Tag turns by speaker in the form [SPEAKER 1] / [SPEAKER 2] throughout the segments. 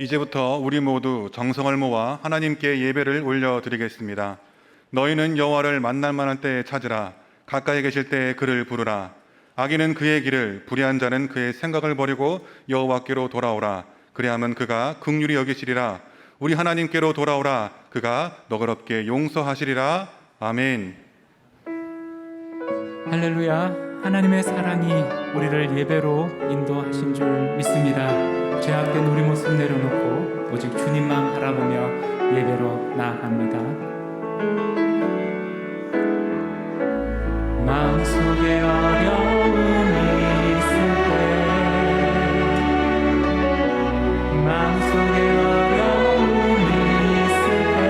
[SPEAKER 1] 이제부터 우리 모두 정성을 모아 하나님께 예배를 올려드리겠습니다. 너희는 여호와를 만날 만한 때에 찾으라. 가까이 계실 때에 그를 부르라. 악인은 그의 길을, 불의한 자는 그의 생각을 버리고 여호와께로 돌아오라. 그리하면 그가 긍휼히 여기시리라. 우리 하나님께로 돌아오라. 그가 너그럽게 용서하시리라. 아멘.
[SPEAKER 2] 할렐루야. 하나님의 사랑이 우리를 예배로 인도하신 줄 믿습니다. 죄악된 우리 모습 내려놓고 오직 주님만 바라보며 예배로 나아갑니다. 마음속에 어려움이 있을 때, 마음속에 어려움이 있을 때,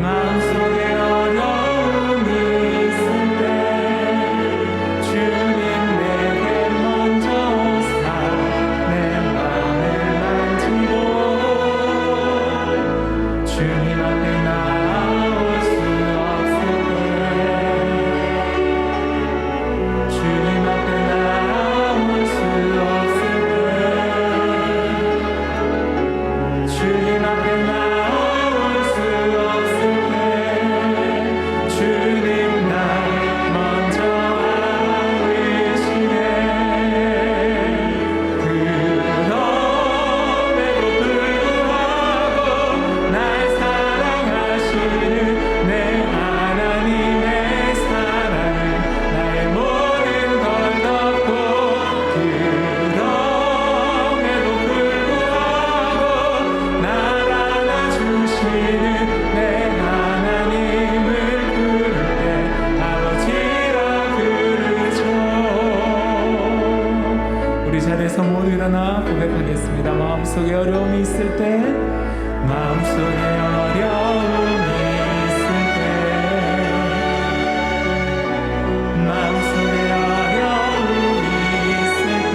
[SPEAKER 2] 마음속에 어려움이 있을 때 주님 내게 먼저 오사 내 맘을 만지고 주님 앞에 나올 수 없을 때, 주님 앞에 나올 수 없을 때, 주님 앞에 나올 수 없을 때 주님 날 먼저 알으시네. 그럼에도 불구하고 날 사랑하시는 내 하나님의 사랑은 나의 모든 걸 덮고, 그럼에도 불구하고 날 안아주시는 내 하나님을 부를 때 아버지라 부르죠. 우리 자리에서 모두 일어나 고백하겠습니다. 마음속에 어려움이 있을 때, 마음속에 어려움이 있을 때, 마음속에 어려움이 있을 때,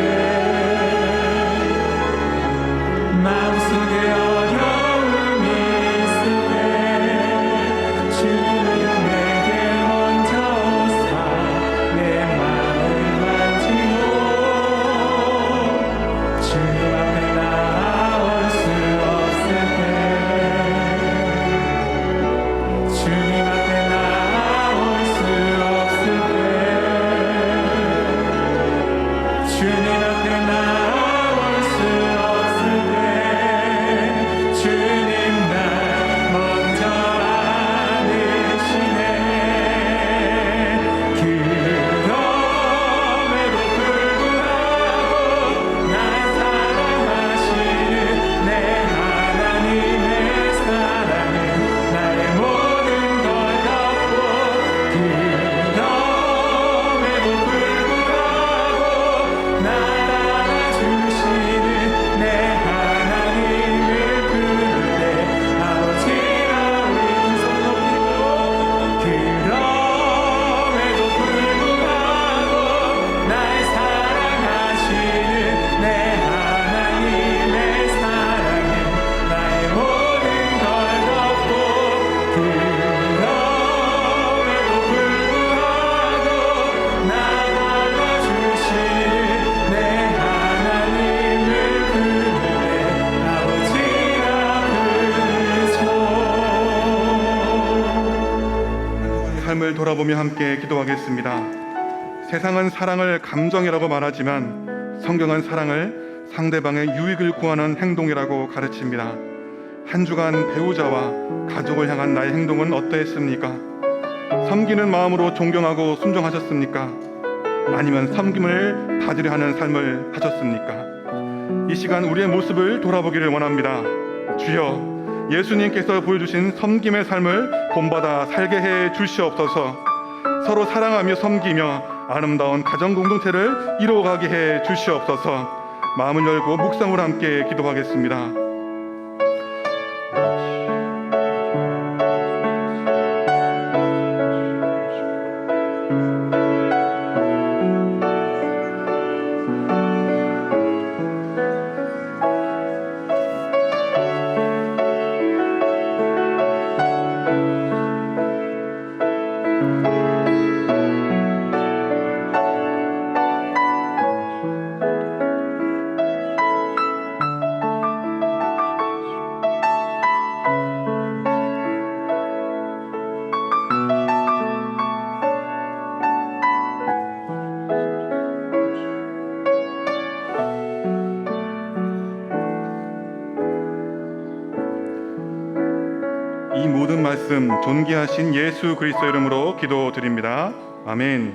[SPEAKER 2] 마음속에 어려움이 있을 때 주님 내게 먼저 오사 내 마음을 만지고 주님 앞에 나올 수 없을 때, 주님 앞에 나올 수 없을 때, 주님 앞에 나올 수 없을 때 주님 날 먼저 안으시네. 그럼에도 불구하고 날 사랑하시는 내 하나님의 사랑은 나의 모든 걸 덮고, 그럼에도 불구하고 날 안아주시는 내 하나님을 부를 때 아버지라 우리 두 손 높이고, 그럼에도 불구하고 날 사랑하시는 내 하나님의 사랑은 나의 모든 걸 덮고, 그럼에도 불구하고 날 안아주시는 내 하나님을 부를 때 아버지라 부르죠.
[SPEAKER 1] 삶을 돌아보며 함께 기도하겠습니다. 세상은 사랑을 감정이라고 말하지만 성경은 사랑을 상대방의 유익을 구하는 행동이라고 가르칩니다. 한 주간 배우자와 가족을 향한 나의 행동은 어떠했습니까? 섬기는 마음으로 존경하고 순종하셨습니까? 아니면 섬김을 받으려 하는 삶을 하셨습니까? 이 시간 우리의 모습을 돌아보기를 원합니다. 주여, 예수님께서 보여주신 섬김의 삶을 본받아 살게 해 주시옵소서. 서로 사랑하며 섬기며 아름다운 가정 공동체를 이루어가게 해 주시옵소서. 마음을 열고 묵상으로 함께 기도하겠습니다. 모든 말씀 존귀하신 예수 그리스도 이름으로 기도드립니다. 아멘.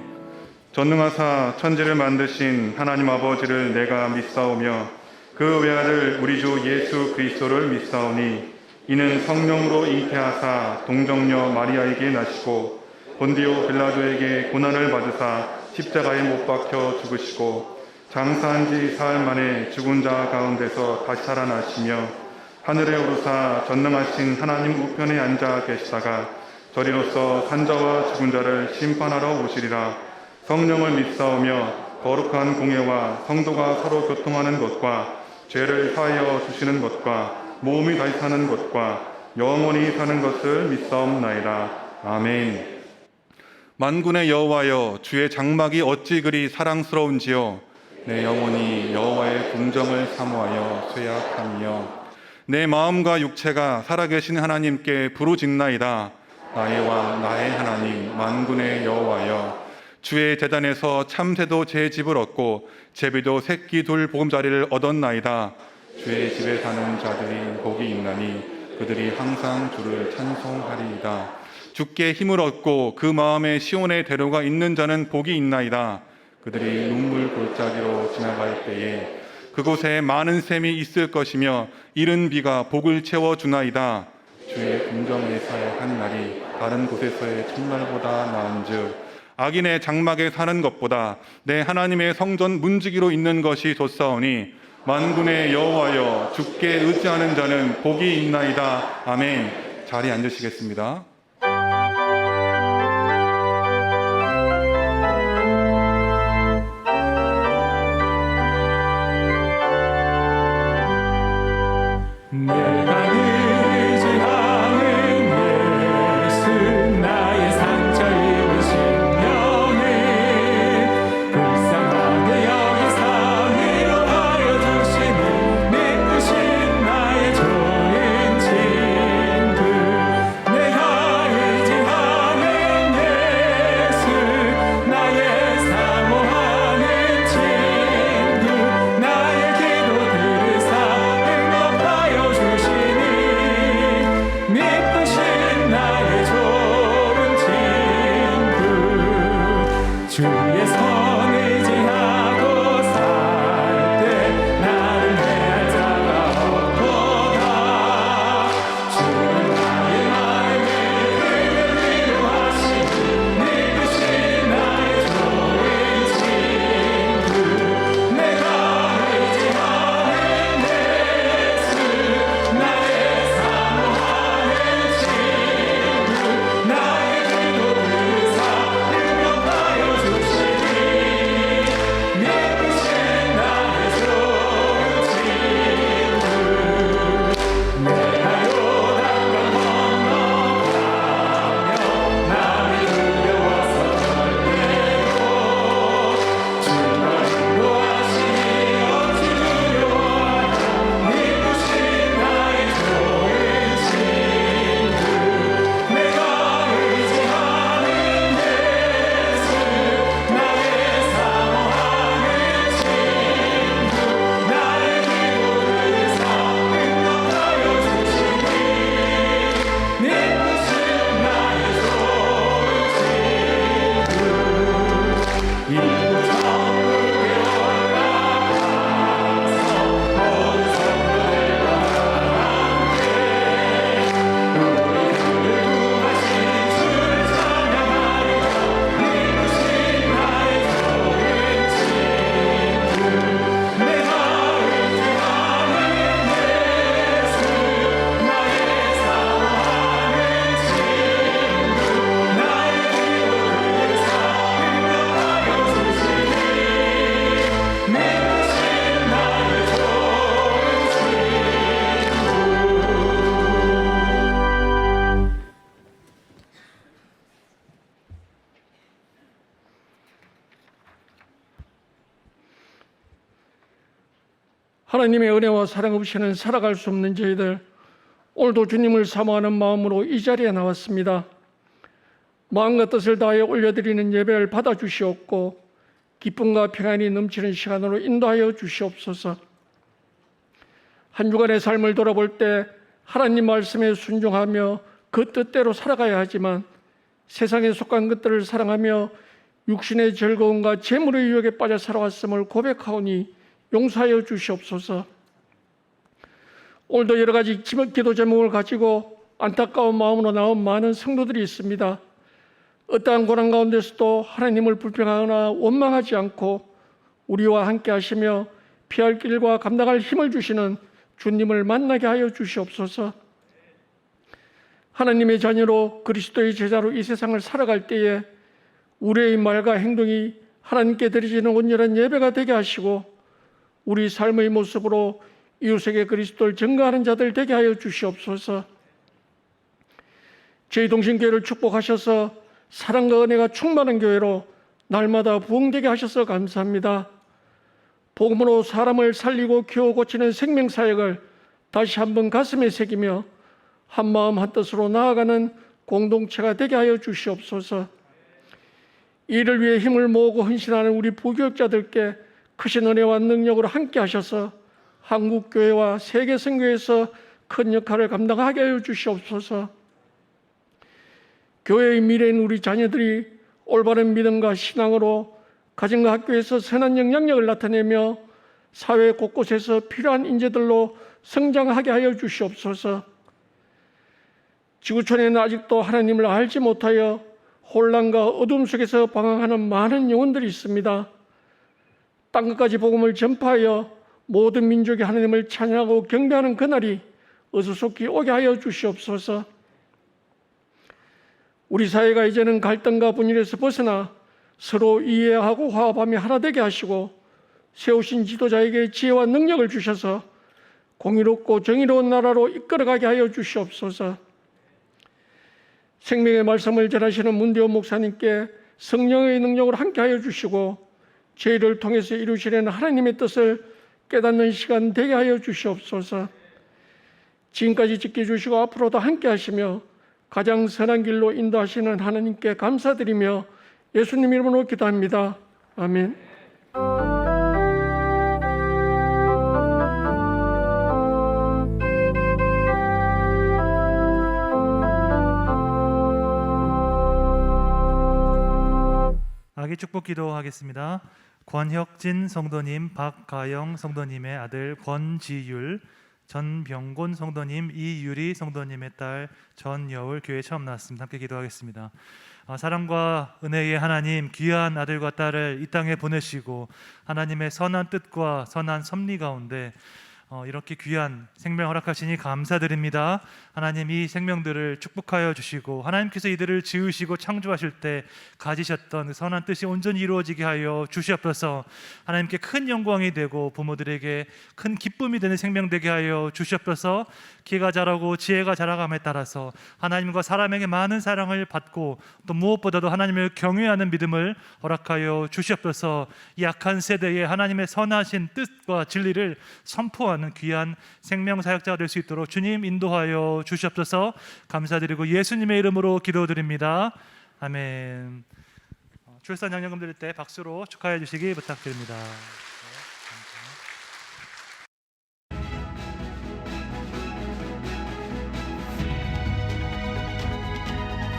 [SPEAKER 1] 전능하사 천지를 만드신 하나님 아버지를 내가 믿사오며 그 외아들 우리 주 예수 그리스도를 믿사오니 이는 성령으로 잉태하사 동정녀 마리아에게 나시고 본디오 빌라도에게 고난을 받으사 십자가에 못 박혀 죽으시고 장사한 지 사흘 만에 죽은 자 가운데서 다시 살아나시며 하늘에 오르사 전능하신 하나님 우편에 앉아 계시다가 저리로서 산자와 죽은 자를 심판하러 오시리라. 성령을 믿사오며 거룩한 공예와 성도가 서로 교통하는 것과 죄를 사하여 주시는 것과 몸이 다시 사는 것과 영원히 사는 것을 믿사옵나이다. 아멘. 만군의 여호와여, 주의 장막이 어찌 그리 사랑스러운지요. 내 영혼이 여호와의 궁정을 사모하여 쇠약하며 내 마음과 육체가 살아계신 하나님께 부르짖나이다. 나의 왕 나의 하나님 만군의 여호와여, 주의 제단에서 참새도 제 집을 얻고 제비도 새끼 둘 보금자리를 얻었나이다. 주의 집에 사는 자들이 복이 있나니 그들이 항상 주를 찬송하리이다. 주께 힘을 얻고 그 마음에 시온의 대로가 있는 자는 복이 있나이다. 그들이 눈물 골짜기로 지나갈 때에 그곳에 많은 샘이 있을 것이며 이른 비가 복을 채워주나이다. 주의 궁정에서의 한 날이 다른 곳에서의 첫날보다 나은즉 악인의 장막에 사는 것보다 내 하나님의 성전 문지기로 있는 것이 좋사오니 만군의 여호와여, 주께 의지하는 자는 복이 있나이다. 아멘. 자리에 앉으시겠습니다.
[SPEAKER 3] 하나님의 은혜와 사랑 없이는 살아갈 수 없는 저희들, 오늘도 주님을 사모하는 마음으로 이 자리에 나왔습니다. 마음과 뜻을 다하여 올려드리는 예배를 받아주시옵고 기쁨과 평안이 넘치는 시간으로 인도하여 주시옵소서. 한 주간의 삶을 돌아볼 때 하나님 말씀에 순종하며 그 뜻대로 살아가야 하지만 세상에 속한 것들을 사랑하며 육신의 즐거움과 재물의 유혹에 빠져 살아왔음을 고백하오니 용서하여 주시옵소서. 오늘도 여러 가지 기도 제목을 가지고 안타까운 마음으로 나온 많은 성도들이 있습니다. 어떠한 고난 가운데서도 하나님을 불평하거나 원망하지 않고 우리와 함께 하시며 피할 길과 감당할 힘을 주시는 주님을 만나게 하여 주시옵소서. 하나님의 자녀로 그리스도의 제자로 이 세상을 살아갈 때에 우리의 말과 행동이 하나님께 드려지는 온전한 예배가 되게 하시고 우리 삶의 모습으로 이웃에게 그리스도를 증거하는 자들 되게 하여 주시옵소서. 저희 동신교회를 축복하셔서 사랑과 은혜가 충만한 교회로 날마다 부흥되게 하셔서 감사합니다. 복음으로 사람을 살리고 키워 고치는 생명사역을 다시 한번 가슴에 새기며 한마음 한뜻으로 나아가는 공동체가 되게 하여 주시옵소서. 이를 위해 힘을 모으고 헌신하는 우리 부교육자들께 크신 은혜와 능력으로 함께 하셔서 한국교회와 세계선교에서 큰 역할을 감당하게 하여 주시옵소서. 교회의 미래인 우리 자녀들이 올바른 믿음과 신앙으로 가정과 학교에서 선한 영향력을 나타내며 사회 곳곳에서 필요한 인재들로 성장하게 하여 주시옵소서. 지구촌에는 아직도 하나님을 알지 못하여 혼란과 어둠 속에서 방황하는 많은 영혼들이 있습니다. 땅끝까지 복음을 전파하여 모든 민족이 하나님을 찬양하고 경배하는 그날이 어수속히 오게 하여 주시옵소서. 우리 사회가 이제는 갈등과 분열에서 벗어나 서로 이해하고 화합하며 하나 되게 하시고 세우신 지도자에게 지혜와 능력을 주셔서 공의롭고 정의로운 나라로 이끌어가게 하여 주시옵소서. 생명의 말씀을 전하시는 문대호 목사님께 성령의 능력으로 함께하여 주시고 저희를 통해서 이루시려는 하나님의 뜻을 깨닫는 시간 되게 하여 주시옵소서. 지금까지 지켜주시고 앞으로도 함께하시며 가장 선한 길로 인도하시는 하나님께 감사드리며 예수님 이름으로 기도합니다. 아멘.
[SPEAKER 4] 아기 축복 기도하겠습니다. 권혁진 성도님, 박가영 성도님의 아들 권지율, 전병곤 성도님, 이유리 성도님의 딸 전여울 교회 처음 나왔습니다. 함께 기도하겠습니다. 사랑과 은혜의 하나님, 귀한 아들과 딸을 이 땅에 보내시고 하나님의 선한 뜻과 선한 섭리 가운데 이렇게 귀한 생명 허락하시니 감사드립니다. 하나님, 이 생명들을 축복하여 주시고 하나님께서 이들을 지으시고 창조하실 때 가지셨던 그 선한 뜻이 온전히 이루어지게 하여 주시옵소서. 하나님께 큰 영광이 되고 부모들에게 큰 기쁨이 되는 생명 되게 하여 주시옵소서. 키가 자라고 지혜가 자라감에 따라서 하나님과 사람에게 많은 사랑을 받고 또 무엇보다도 하나님을 경외하는 믿음을 허락하여 주시옵소서. 이 약한 세대에 하나님의 선하신 뜻과 진리를 선포하는 귀한 생명 사역자가 될 수 있도록 주님 인도하여 주시옵소서. 감사드리고 예수님의 이름으로 기도드립니다. 아멘. 출산 양력금 드릴 때 박수로 축하해 주시기 부탁드립니다.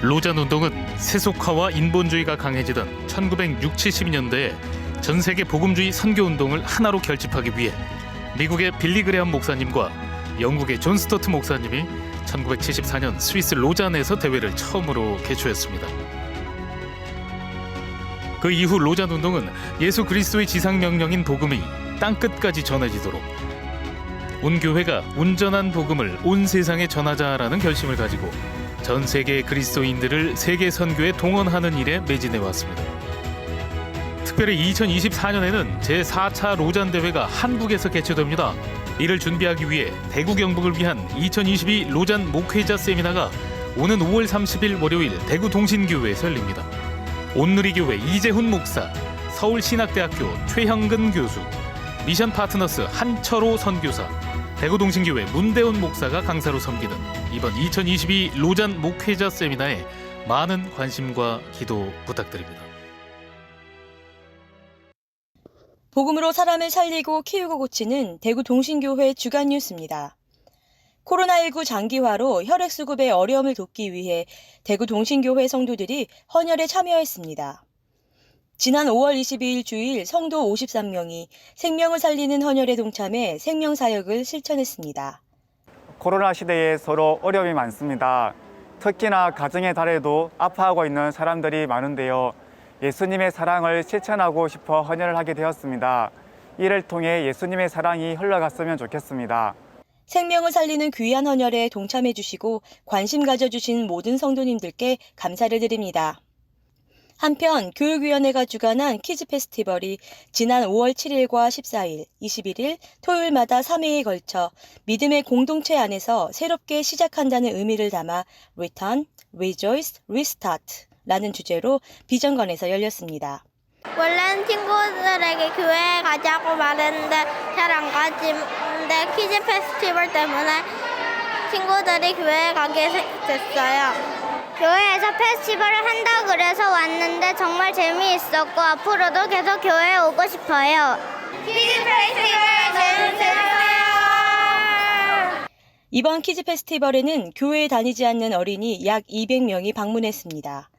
[SPEAKER 5] 로잔 운동은 세속화와 인본주의가 강해지던 1960, 70년대에 전 세계 복음주의 선교 운동을 하나로 결집하기 위해 미국의 빌리 그레엄 목사님과 영국의 존 스토트 목사님이 1974년 스위스 로잔에서 대회를 처음으로 개최했습니다. 그 이후 로잔 운동은 예수 그리스도의 지상명령인 복음이 땅끝까지 전해지도록 온 교회가 온전한 복음을 온 세상에 전하자라는 결심을 가지고 전 세계의 그리스도인들을 세계 선교에 동원하는 일에 매진해 왔습니다. 특별히 2024년에는 제4차 로잔 대회가 한국에서 개최됩니다. 이를 준비하기 위해 대구 경북을 위한 2022 로잔 목회자 세미나가 오는 5월 30일 월요일 대구 동신교회에서 열립니다. 온누리교회 이재훈 목사, 서울신학대학교 최형근 교수, 미션 파트너스 한철호 선교사, 대구 동신교회 문대원 목사가 강사로 섬기는 이번 2022 로잔 목회자 세미나에 많은 관심과 기도 부탁드립니다.
[SPEAKER 6] 복음으로 사람을 살리고 키우고 고치는 대구 동신교회 주간 뉴스입니다. 코로나19 장기화로 혈액수급의 어려움을 돕기 위해 대구 동신교회 성도들이 헌혈에 참여했습니다. 지난 5월 22일 주일 성도 53명이 생명을 살리는 헌혈에 동참해 생명사역을 실천했습니다.
[SPEAKER 7] 코로나 시대에 서로 어려움이 많습니다. 특히나 가정의 달에도 아파하고 있는 사람들이 많은데요. 예수님의 사랑을 실천하고 싶어 헌혈을 하게 되었습니다. 이를 통해 예수님의 사랑이 흘러갔으면 좋겠습니다.
[SPEAKER 6] 생명을 살리는 귀한 헌혈에 동참해 주시고 관심 가져주신 모든 성도님들께 감사를 드립니다. 한편 교육위원회가 주관한 키즈 페스티벌이 지난 5월 7일과 14일, 21일 토요일마다 3회에 걸쳐 믿음의 공동체 안에서 새롭게 시작한다는 의미를 담아 Return, Rejoice, Restart 라는 주제로 비전관에서 열렸습니다.
[SPEAKER 8] 원래는 친구들에게 교회에 가자고 말했는데 잘 안 가지는데 퀴즈 페스티벌 때문에 친구들이 교회에 가게 됐어요. 교회에서 페스티벌을 한다 그래서 왔는데 정말 재미있었고 앞으로도 계속 교회에 오고 싶어요. 퀴즈 페스티벌 재밌었어요.
[SPEAKER 6] 이번 키즈 페스티벌에는 교회에 다니지 않는 어린이 약 200명이 방문했습니다.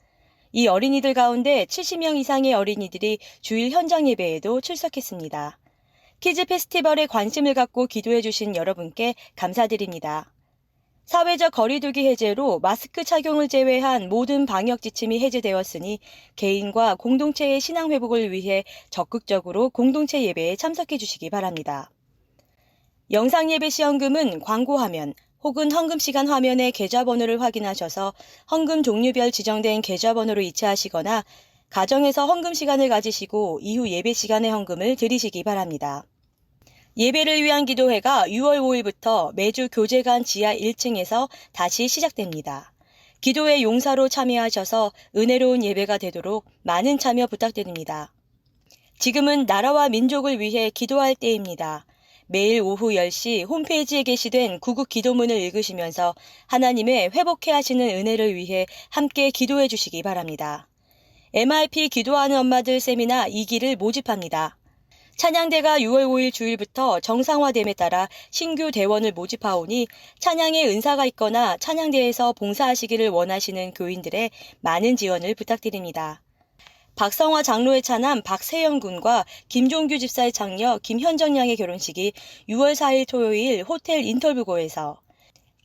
[SPEAKER 6] 이 어린이들 가운데 70명 이상의 어린이들이 주일 현장 예배에도 출석했습니다. 키즈 페스티벌에 관심을 갖고 기도해 주신 여러분께 감사드립니다. 사회적 거리두기 해제로 마스크 착용을 제외한 모든 방역 지침이 해제되었으니 개인과 공동체의 신앙 회복을 위해 적극적으로 공동체 예배에 참석해 주시기 바랍니다. 영상 예배 시헌금은 광고 화면 혹은 헌금 시간 화면의 계좌번호를 확인하셔서 헌금 종류별 지정된 계좌번호로 이체하시거나 가정에서 헌금 시간을 가지시고 이후 예배 시간에 헌금을 드리시기 바랍니다. 예배를 위한 기도회가 6월 5일부터 매주 교제관 지하 1층에서 다시 시작됩니다. 기도회 용사로 참여하셔서 은혜로운 예배가 되도록 많은 참여 부탁드립니다. 지금은 나라와 민족을 위해 기도할 때입니다. 매일 오후 10시 홈페이지에 게시된 구국 기도문을 읽으시면서 하나님의 회복해 하시는 은혜를 위해 함께 기도해 주시기 바랍니다. MRP 기도하는 엄마들 세미나 2기를 모집합니다. 찬양대가 6월 5일 주일부터 정상화됨에 따라 신규 대원을 모집하오니 찬양에 은사가 있거나 찬양대에서 봉사하시기를 원하시는 교인들의 많은 지원을 부탁드립니다. 박성화 장로의 차남 박세영 군과 김종규 집사의 장녀 김현정 양의 결혼식이 6월 4일 토요일 호텔 인터뷰고에서,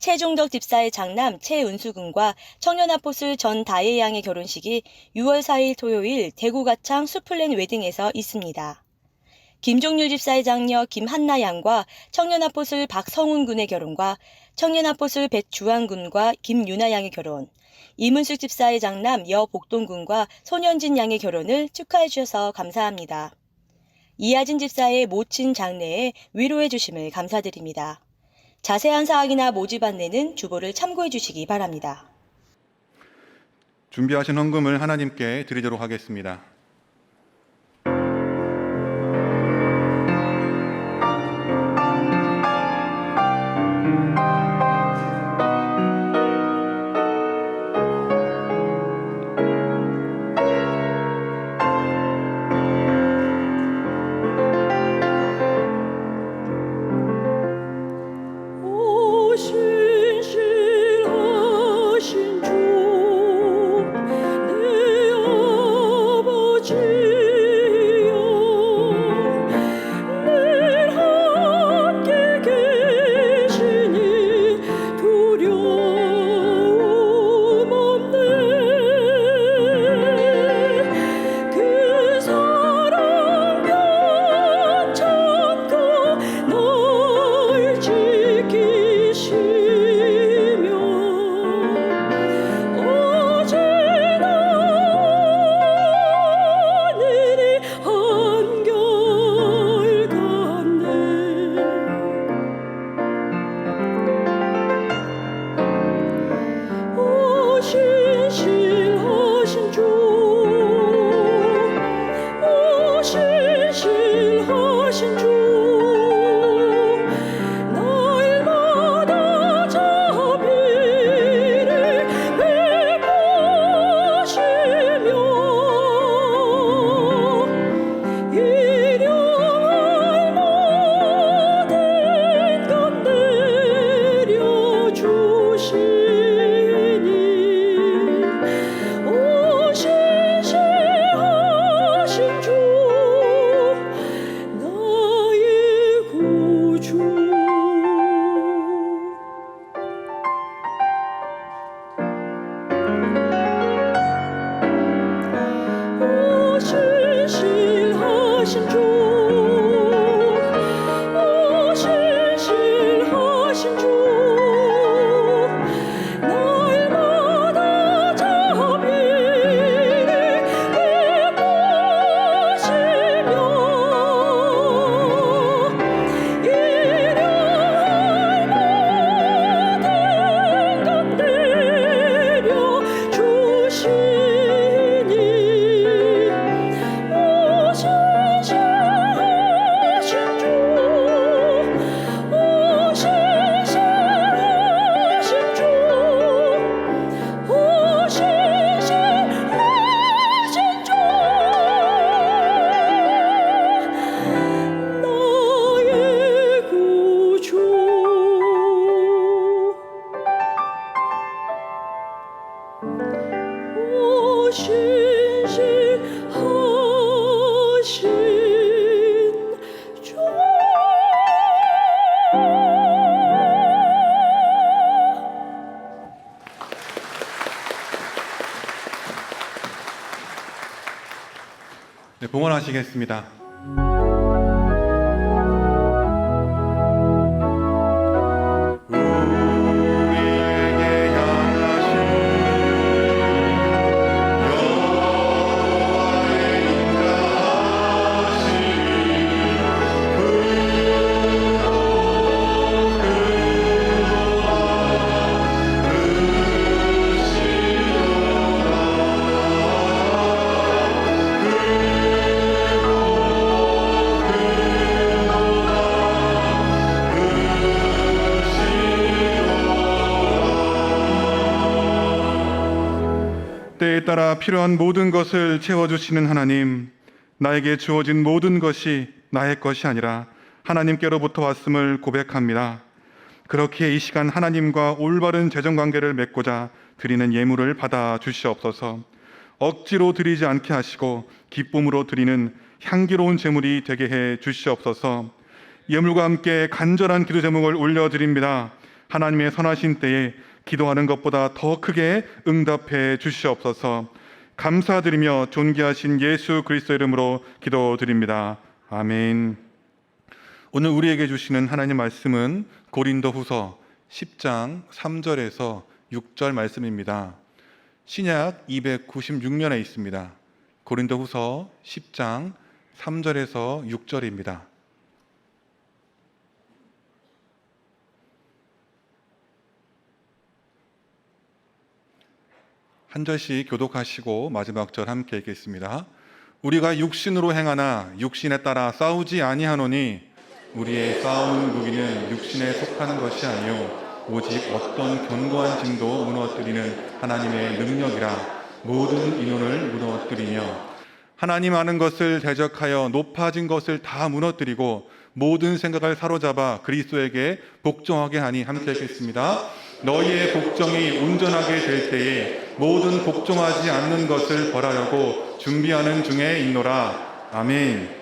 [SPEAKER 6] 최종덕 집사의 장남 최은수 군과 청년아포슬 전 다혜 양의 결혼식이 6월 4일 토요일 대구 가창 수플랜 웨딩에서 있습니다. 김종률 집사의 장녀 김한나 양과 청년아포슬 박성훈 군의 결혼과 청년아포슬 백주환 군과 김유나 양의 결혼, 이문숙 집사의 장남 여복동 군과 손현진 양의 결혼을 축하해 주셔서 감사합니다. 이하진 집사의 모친 장례에 위로해 주심을 감사드립니다. 자세한 사항이나 모집 안내는 주보를 참고해 주시기 바랍니다.
[SPEAKER 1] 준비하신 헌금을 하나님께 드리도록 하겠습니다.
[SPEAKER 3] 신실하신 주, 내 아버지
[SPEAKER 1] 봉헌하시겠습니다. 우리에게 향하신 여호와의 때에 따라 필요한 모든 것을 채워주시는 하나님, 나에게 주어진 모든 것이 나의 것이 아니라 하나님께로부터 왔음을 고백합니다. 그렇게 이 시간 하나님과 올바른 재정관계를 맺고자 드리는 예물을 받아 주시옵소서. 억지로 드리지 않게 하시고 기쁨으로 드리는 향기로운 제물이 되게 해 주시옵소서. 예물과 함께 간절한 기도 제목을 올려드립니다. 하나님의 선하신 때에 기도하는 것보다 더 크게 응답해 주시옵소서. 감사드리며 존귀하신 예수 그리스도 이름으로 기도드립니다. 아멘. 오늘 우리에게 주시는 하나님 말씀은 고린도후서 10장 3절에서 6절 말씀입니다. 신약 296면에 있습니다. 고린도후서 10장 3절에서 6절입니다. 한 절씩 교독하시고 마지막 절 함께 읽겠습니다. 우리가 육신으로 행하나 육신에 따라 싸우지 아니하노니 우리의 싸우는 무기는 육신에 속하는 것이 아니요 오직 어떤 견고한 짐도 무너뜨리는 하나님의 능력이라 모든 인원을 무너뜨리며 하나님 아는 것을 대적하여 높아진 것을 다 무너뜨리고 모든 생각을 사로잡아 그리스도에게 복종하게 하니 함께 읽겠습니다. 너희의 복종이 온전하게 될 때에 모든 복종하지 않는 것을 벌하려고 준비하는 중에 있노라. 아멘.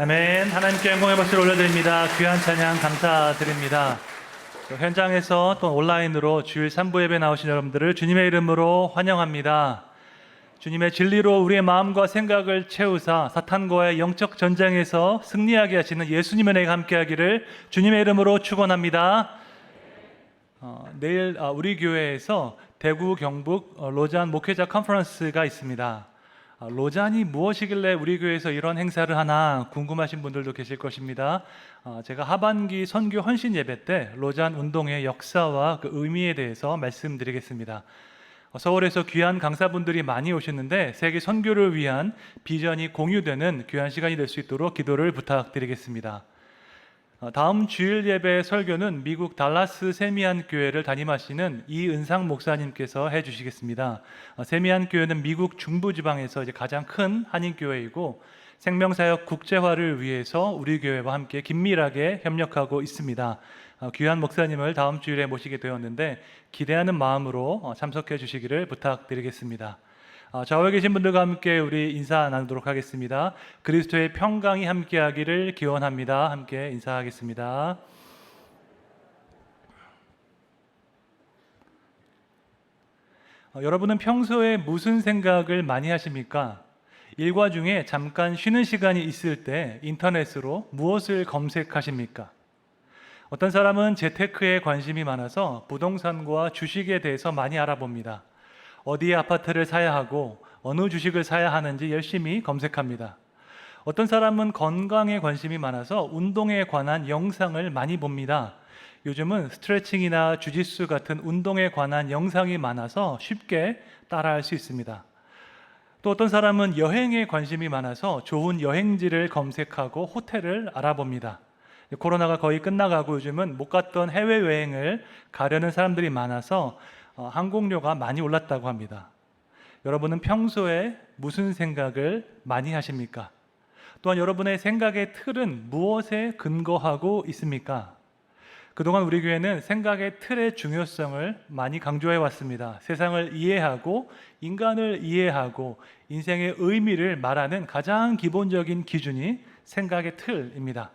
[SPEAKER 4] 아멘. 하나님께 영광의 박수를 올려드립니다. 귀한 찬양 감사드립니다. 현장에서 또 온라인으로 주일 3부 예배 나오신 여러분들을 주님의 이름으로 환영합니다. 주님의 진리로 우리의 마음과 생각을 채우사 사탄과의 영적 전쟁에서 승리하게 하시는 예수님의 은혜가 함께하기를 주님의 이름으로 축원합니다. 내일 우리 교회에서 대구 경북 로잔 목회자 컨퍼런스가 있습니다. 로잔이 무엇이길래 우리 교회에서 이런 행사를 하나 궁금하신 분들도 계실 것입니다. 제가 하반기 선교 헌신 예배 때 로잔 운동의 역사와 그 의미에 대해서 말씀드리겠습니다. 서울에서 귀한 강사분들이 많이 오셨는데 세계 선교를 위한 비전이 공유되는 귀한 시간이 될 수 있도록 기도를 부탁드리겠습니다. 다음 주일 예배 설교는 미국 달라스 세미안 교회를 담임하시는 이은상 목사님께서 해주시겠습니다. 세미안 교회는 미국 중부지방에서 이제 가장 큰 한인 교회이고 생명사역 국제화를 위해서 우리 교회와 함께 긴밀하게 협력하고 있습니다. 귀한 목사님을 다음 주일에 모시게 되었는데 기대하는 마음으로 참석해 주시기를 부탁드리겠습니다. 좌우에 계신 분들과 함께 우리 인사 나누도록 하겠습니다. 그리스도의 평강이 함께하기를 기원합니다. 함께 인사하겠습니다. 여러분은 평소에 무슨 생각을 많이 하십니까? 일과 중에 잠깐 쉬는 시간이 있을 때 인터넷으로 무엇을 검색하십니까? 어떤 사람은 재테크에 관심이 많아서 부동산과 주식에 대해서 많이 알아봅니다. 어디에 아파트를 사야 하고 어느 주식을 사야 하는지 열심히 검색합니다. 어떤 사람은 건강에 관심이 많아서 운동에 관한 영상을 많이 봅니다. 요즘은 스트레칭이나 주짓수 같은 운동에 관한 영상이 많아서 쉽게 따라할 수 있습니다. 또 어떤 사람은 여행에 관심이 많아서 좋은 여행지를 검색하고 호텔을 알아봅니다. 코로나가 거의 끝나가고 요즘은 못 갔던 해외여행을 가려는 사람들이 많아서 항공료가 많이 올랐다고 합니다. 여러분은 평소에 무슨 생각을 많이 하십니까? 또한 여러분의 생각의 틀은 무엇에 근거하고 있습니까? 그동안 우리 교회는 생각의 틀의 중요성을 많이 강조해 왔습니다. 세상을 이해하고 인간을 이해하고 인생의 의미를 말하는 가장 기본적인 기준이 생각의 틀입니다.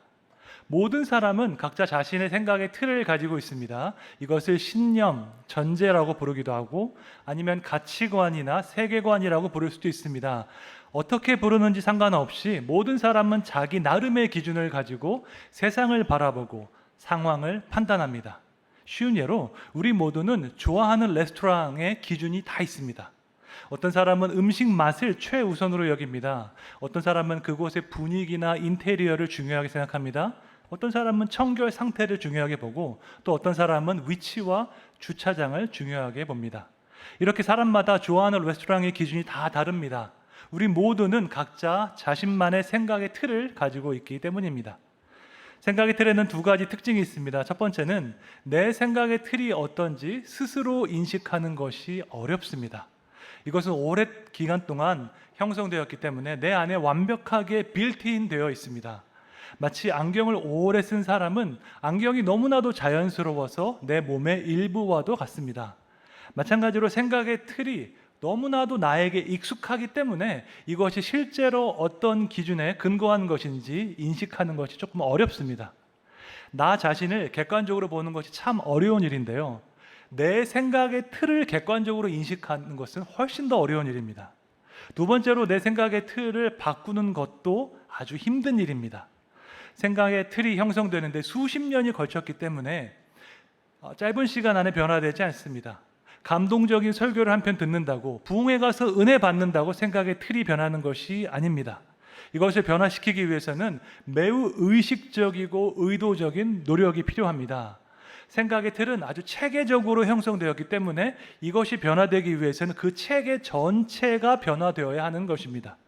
[SPEAKER 4] 모든 사람은 각자 자신의 생각의 틀을 가지고 있습니다. 이것을 신념, 전제라고 부르기도 하고 아니면 가치관이나 세계관이라고 부를 수도 있습니다. 어떻게 부르는지 상관없이 모든 사람은 자기 나름의 기준을 가지고 세상을 바라보고 상황을 판단합니다. 쉬운 예로 우리 모두는 좋아하는 레스토랑의 기준이 다 있습니다. 어떤 사람은 음식 맛을 최우선으로 여깁니다. 어떤 사람은 그곳의 분위기나 인테리어를 중요하게 생각합니다. 어떤 사람은 청결 상태를 중요하게 보고 또 어떤 사람은 위치와 주차장을 중요하게 봅니다. 이렇게 사람마다 좋아하는 레스토랑의 기준이 다 다릅니다. 우리 모두는 각자 자신만의 생각의 틀을 가지고 있기 때문입니다. 생각의 틀에는 두 가지 특징이 있습니다. 첫 번째는 내 생각의 틀이 어떤지 스스로 인식하는 것이 어렵습니다. 이것은 오랜 기간 동안 형성되었기 때문에 내 안에 완벽하게 빌트인 되어 있습니다. 마치 안경을 오래 쓴 사람은 안경이 너무나도 자연스러워서 내 몸의 일부와도 같습니다. 마찬가지로 생각의 틀이 너무나도 나에게 익숙하기 때문에 이것이 실제로 어떤 기준에 근거한 것인지 인식하는 것이 조금 어렵습니다. 나 자신을 객관적으로 보는 것이 참 어려운 일인데요. 내 생각의 틀을 객관적으로 인식하는 것은 훨씬 더 어려운 일입니다. 두 번째로 내 생각의 틀을 바꾸는 것도 아주 힘든 일입니다. 생각의 틀이 형성되는데 수십 년이 걸쳤기 때문에 짧은 시간 안에 변화되지 않습니다. 감동적인 설교를 한 편 듣는다고 부흥회 가서 은혜 받는다고 생각의 틀이 변하는 것이 아닙니다. 이것을 변화시키기 위해서는 매우 의식적이고 의도적인 노력이 필요합니다. 생각의 틀은 아주 체계적으로 형성되었기 때문에 이것이 변화되기 위해서는 그 체계 전체가 변화되어야 하는 것입니다.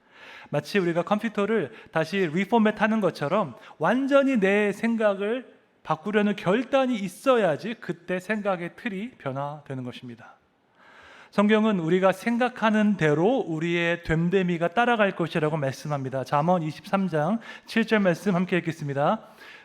[SPEAKER 4] 마치 우리가 컴퓨터를 다시 리포맷하는 것처럼 완전히 내 생각을 바꾸려는 결단이 있어야지 그때 생각의 틀이 변화되는 것입니다. 성경은 우리가 생각하는 대로 우리의 됨됨이가 따라갈 것이라고 말씀합니다. 잠언 23장 7절 말씀 함께 읽겠습니다.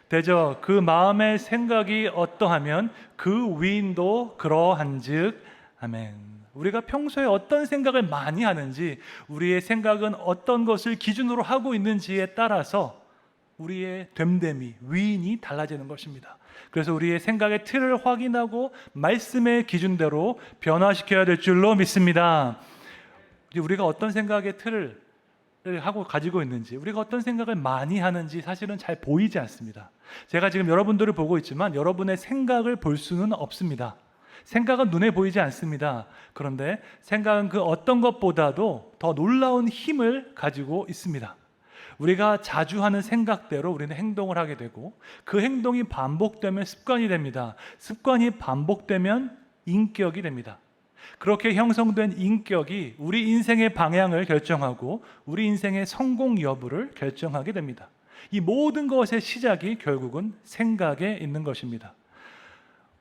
[SPEAKER 4] 대저 그 마음의 생각이 어떠하면 그 위인도 그러한즉 아멘. 우리가 평소에 어떤 생각을 많이 하는지, 우리의 생각은 어떤 것을 기준으로 하고 있는지에 따라서 우리의 됨됨이, 위인이 달라지는 것입니다. 그래서 우리의 생각의 틀을 확인하고 말씀의 기준대로 변화시켜야 될 줄로 믿습니다. 우리가 어떤 생각의 틀을 하고 가지고 있는지, 우리가 어떤 생각을 많이 하는지 사실은 잘 보이지 않습니다. 제가 지금 여러분들을 보고 있지만 여러분의 생각을 볼 수는 없습니다. 생각은 눈에 보이지 않습니다. 그런데 생각은 그 어떤 것보다도 더 놀라운 힘을 가지고 있습니다. 우리가 자주 하는 생각대로 우리는 행동을 하게 되고 그 행동이 반복되면 습관이 됩니다. 습관이 반복되면 인격이 됩니다. 그렇게 형성된 인격이 우리 인생의 방향을 결정하고 우리 인생의 성공 여부를 결정하게 됩니다. 이 모든 것의 시작이 결국은 생각에 있는 것입니다.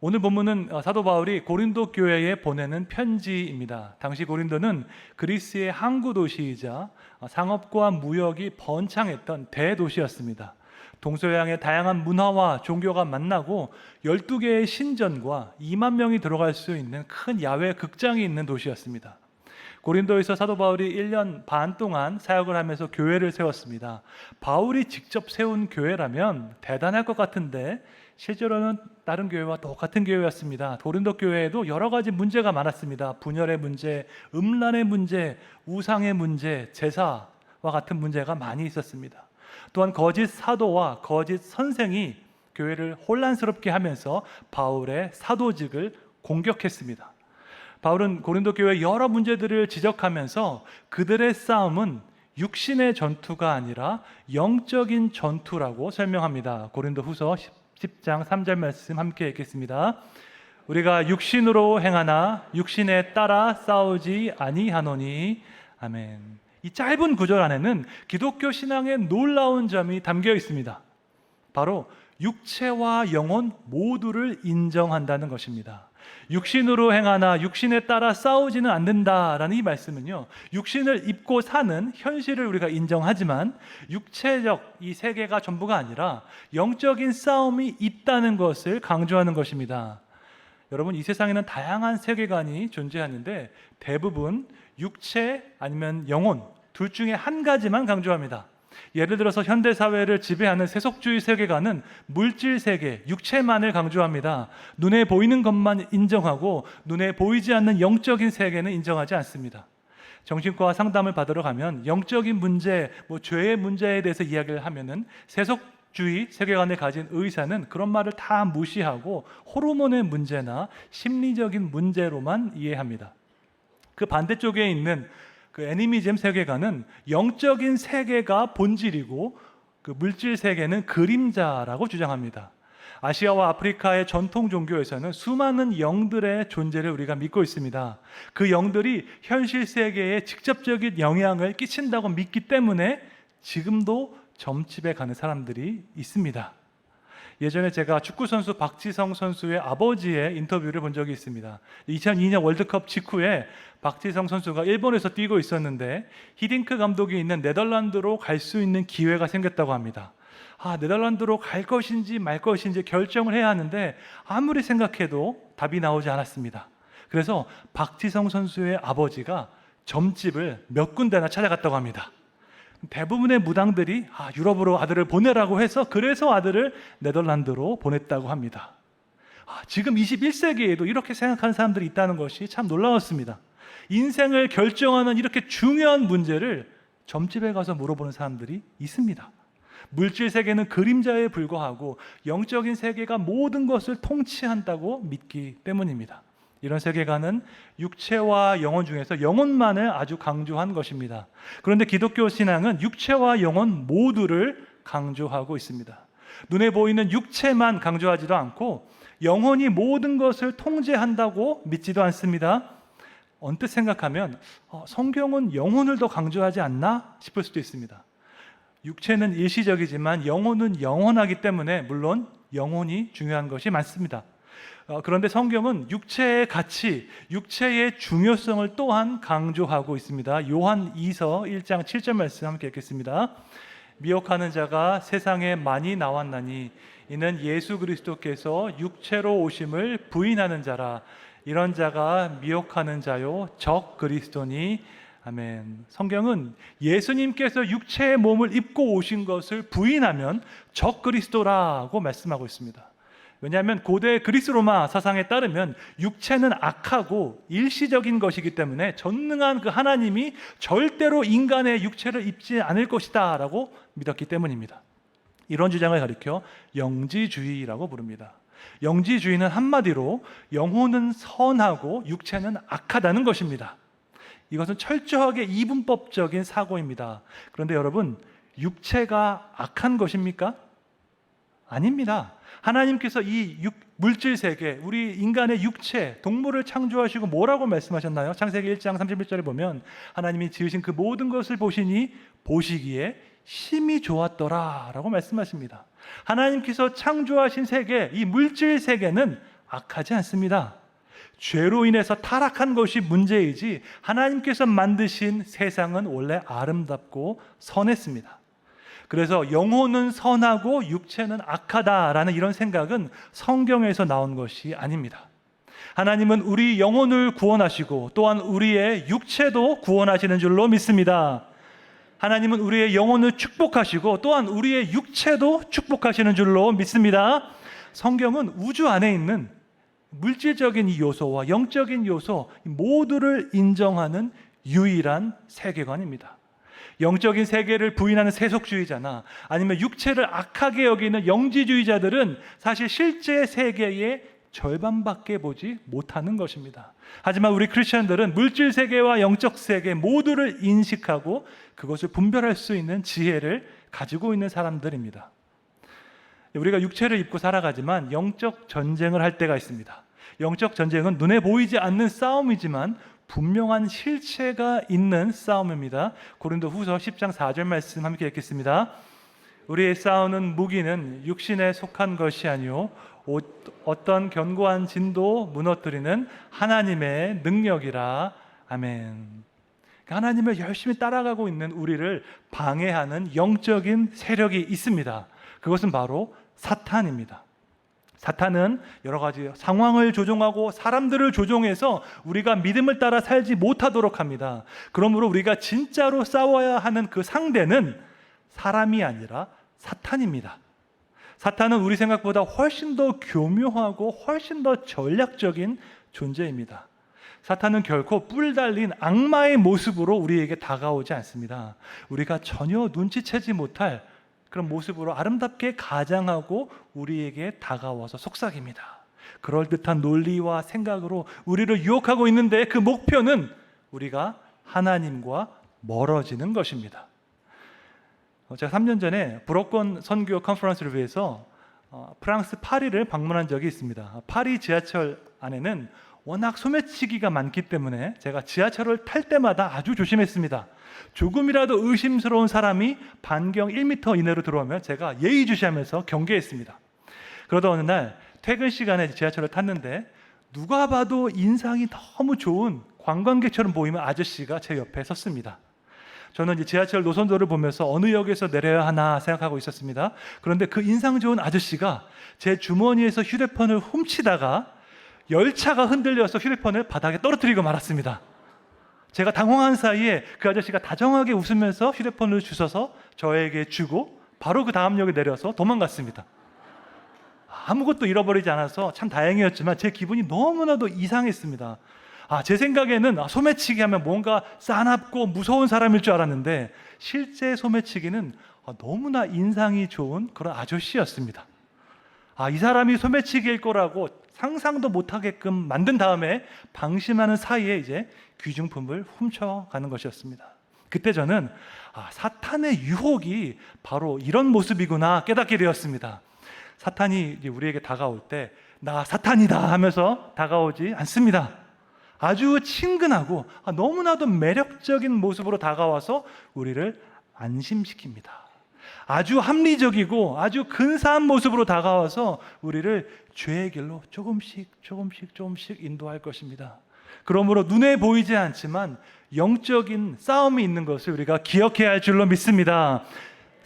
[SPEAKER 4] 오늘 본문은 사도 바울이 고린도 교회에 보내는 편지입니다. 당시 고린도는 그리스의 항구 도시이자 상업과 무역이 번창했던 대도시였습니다. 동서양의 다양한 문화와 종교가 만나고 12개의 신전과 2만 명이 들어갈 수 있는 큰 야외 극장이 있는 도시였습니다. 고린도에서 사도 바울이 1년 반 동안 사역을 하면서 교회를 세웠습니다. 바울이 직접 세운 교회라면 대단할 것 같은데 실제로는 다른 교회와 똑같은 교회였습니다. 고린도 교회에도 여러 가지 문제가 많았습니다. 분열의 문제, 음란의 문제, 우상의 문제, 제사와 같은 문제가 많이 있었습니다. 또한 거짓 사도와 거짓 선생이 교회를 혼란스럽게 하면서 바울의 사도직을 공격했습니다. 바울은 고린도 교회의 여러 문제들을 지적하면서 그들의 싸움은 육신의 전투가 아니라 영적인 전투라고 설명합니다. 고린도 후서 10장 3절 말씀 함께 읽겠습니다. 우리가 육신으로 행하나 육신에 따라 싸우지 아니하노니. 아멘. 이 짧은 구절 안에는 기독교 신앙의 놀라운 점이 담겨 있습니다. 바로 육체와 영혼 모두를 인정한다는 것입니다. 육신으로 행하나 육신에 따라 싸우지는 않는다라는 이 말씀은요, 육신을 입고 사는 현실을 우리가 인정하지만 육체적 이 세계가 전부가 아니라 영적인 싸움이 있다는 것을 강조하는 것입니다. 여러분, 이 세상에는 다양한 세계관이 존재하는데 대부분 육체 아니면 영혼 둘 중에 한 가지만 강조합니다. 예를 들어서 현대사회를 지배하는 세속주의 세계관은 물질 세계, 육체만을 강조합니다. 눈에 보이는 것만 인정하고 눈에 보이지 않는 영적인 세계는 인정하지 않습니다. 정신과 상담을 받으러 가면 영적인 문제, 죄의 문제에 대해서 이야기를 하면은 세속주의 세계관을 가진 의사는 그런 말을 다 무시하고 호르몬의 문제나 심리적인 문제로만 이해합니다. 그 반대쪽에 있는 그 애니미즘 세계관은 영적인 세계가 본질이고 그 물질 세계는 그림자라고 주장합니다. 아시아와 아프리카의 전통 종교에서는 수많은 영들의 존재를 우리가 믿고 있습니다. 그 영들이 현실 세계에 직접적인 영향을 끼친다고 믿기 때문에 지금도 점집에 가는 사람들이 있습니다. 예전에 제가 축구선수 박지성 선수의 아버지의 인터뷰를 본 적이 있습니다. 2002년 월드컵 직후에 박지성 선수가 일본에서 뛰고 있었는데 히딩크 감독이 있는 네덜란드로 갈 수 있는 기회가 생겼다고 합니다. 네덜란드로 갈 것인지 말 것인지 결정을 해야 하는데 아무리 생각해도 답이 나오지 않았습니다. 그래서 박지성 선수의 아버지가 점집을 몇 군데나 찾아갔다고 합니다. 대부분의 무당들이 유럽으로 아들을 보내라고 해서 그래서 아들을 네덜란드로 보냈다고 합니다. 지금 21세기에도 이렇게 생각하는 사람들이 있다는 것이 참 놀라웠습니다. 인생을 결정하는 이렇게 중요한 문제를 점집에 가서 물어보는 사람들이 있습니다. 물질 세계는 그림자에 불과하고 영적인 세계가 모든 것을 통치한다고 믿기 때문입니다. 이런 세계관은 육체와 영혼 중에서 영혼만을 아주 강조한 것입니다. 그런데 기독교 신앙은 육체와 영혼 모두를 강조하고 있습니다. 눈에 보이는 육체만 강조하지도 않고 영혼이 모든 것을 통제한다고 믿지도 않습니다. 언뜻 생각하면 성경은 영혼을 더 강조하지 않나 싶을 수도 있습니다. 육체는 일시적이지만 영혼은 영원하기 때문에 물론 영혼이 중요한 것이 많습니다. 그런데 성경은 육체의 가치, 육체의 중요성을 또한 강조하고 있습니다. 요한 2서 1장 7절 말씀 함께 읽겠습니다. 미혹하는 자가 세상에 많이 나왔나니 이는 예수 그리스도께서 육체로 오심을 부인하는 자라. 이런 자가 미혹하는 자요 적 그리스도니. 아멘. 성경은 예수님께서 육체의 몸을 입고 오신 것을 부인하면 적 그리스도라고 말씀하고 있습니다. 왜냐하면 고대 그리스 로마 사상에 따르면 육체는 악하고 일시적인 것이기 때문에 전능한 그 하나님이 절대로 인간의 육체를 입지 않을 것이다 라고 믿었기 때문입니다. 이런 주장을 가리켜 영지주의라고 부릅니다. 영지주의는 한마디로 영혼은 선하고 육체는 악하다는 것입니다. 이것은 철저하게 이분법적인 사고입니다. 그런데 여러분, 육체가 악한 것입니까? 아닙니다. 하나님께서 이 물질 세계, 우리 인간의 육체, 동물을 창조하시고 뭐라고 말씀하셨나요? 창세기 1장 31절에 보면 하나님이 지으신 그 모든 것을 보시니 보시기에 심히 좋았더라 라고 말씀하십니다. 하나님께서 창조하신 세계, 이 물질 세계는 악하지 않습니다. 죄로 인해서 타락한 것이 문제이지 하나님께서 만드신 세상은 원래 아름답고 선했습니다. 그래서 영혼은 선하고 육체는 악하다라는 이런 생각은 성경에서 나온 것이 아닙니다. 하나님은 우리 영혼을 구원하시고 또한 우리의 육체도 구원하시는 줄로 믿습니다. 하나님은 우리의 영혼을 축복하시고 또한 우리의 육체도 축복하시는 줄로 믿습니다. 성경은 우주 안에 있는 물질적인 이 요소와 영적인 요소 모두를 인정하는 유일한 세계관입니다. 영적인 세계를 부인하는 세속주의자나 아니면 육체를 악하게 여기는 영지주의자들은 사실 실제 세계의 절반밖에 보지 못하는 것입니다. 하지만 우리 크리스천들은 물질 세계와 영적 세계 모두를 인식하고 그것을 분별할 수 있는 지혜를 가지고 있는 사람들입니다. 우리가 육체를 입고 살아가지만 영적 전쟁을 할 때가 있습니다. 영적 전쟁은 눈에 보이지 않는 싸움이지만 분명한 실체가 있는 싸움입니다. 고린도후서 10장 4절 말씀 함께 읽겠습니다. 우리의 싸우는 무기는 육신에 속한 것이 아니요 어떤 견고한 진도 무너뜨리는 하나님의 능력이라. 아멘. 하나님을 열심히 따라가고 있는 우리를 방해하는 영적인 세력이 있습니다. 그것은 바로 사탄입니다. 사탄은 여러 가지 상황을 조종하고 사람들을 조종해서 우리가 믿음을 따라 살지 못하도록 합니다. 그러므로 우리가 진짜로 싸워야 하는 그 상대는 사람이 아니라 사탄입니다. 사탄은 우리 생각보다 훨씬 더 교묘하고 훨씬 더 전략적인 존재입니다. 사탄은 결코 뿔 달린 악마의 모습으로 우리에게 다가오지 않습니다. 우리가 전혀 눈치채지 못할 그런 모습으로 아름답게 가장하고 우리에게 다가와서 속삭입니다. 그럴듯한 논리와 생각으로 우리를 유혹하고 있는데 그 목표는 우리가 하나님과 멀어지는 것입니다. 제가 3년 전에 불어권 선교 컨퍼런스를 위해서 프랑스 파리를 방문한 적이 있습니다. 파리 지하철 안에는 워낙 소매치기가 많기 때문에 제가 지하철을 탈 때마다 아주 조심했습니다. 조금이라도 의심스러운 사람이 반경 1m 이내로 들어오면 제가 예의주시하면서 경계했습니다. 그러다 어느 날 퇴근 시간에 지하철을 탔는데 누가 봐도 인상이 너무 좋은 관광객처럼 보이는 아저씨가 제 옆에 섰습니다. 저는 이제 지하철 노선도를 보면서 어느 역에서 내려야 하나 생각하고 있었습니다. 그런데 그 인상 좋은 아저씨가 제 주머니에서 휴대폰을 훔치다가 열차가 흔들려서 휴대폰을 바닥에 떨어뜨리고 말았습니다. 제가 당황한 사이에 그 아저씨가 다정하게 웃으면서 휴대폰을 주셔서 저에게 주고 바로 그 다음 역에 내려서 도망갔습니다. 아무것도 잃어버리지 않아서 참 다행이었지만 제 기분이 너무나도 이상했습니다. 제 생각에는 소매치기 하면 뭔가 싸납고 무서운 사람일 줄 알았는데 실제 소매치기는 너무나 인상이 좋은 그런 아저씨였습니다. 이 사람이 소매치기일 거라고 상상도 못하게끔 만든 다음에 방심하는 사이에 이제 귀중품을 훔쳐가는 것이었습니다. 그때 저는 사탄의 유혹이 바로 이런 모습이구나 깨닫게 되었습니다. 사탄이 우리에게 다가올 때 나 사탄이다 하면서 다가오지 않습니다. 아주 친근하고 너무나도 매력적인 모습으로 다가와서 우리를 안심시킵니다. 아주 합리적이고 아주 근사한 모습으로 다가와서 우리를 죄의 길로 조금씩 인도할 것입니다. 그러므로 눈에 보이지 않지만 영적인 싸움이 있는 것을 우리가 기억해야 할 줄로 믿습니다.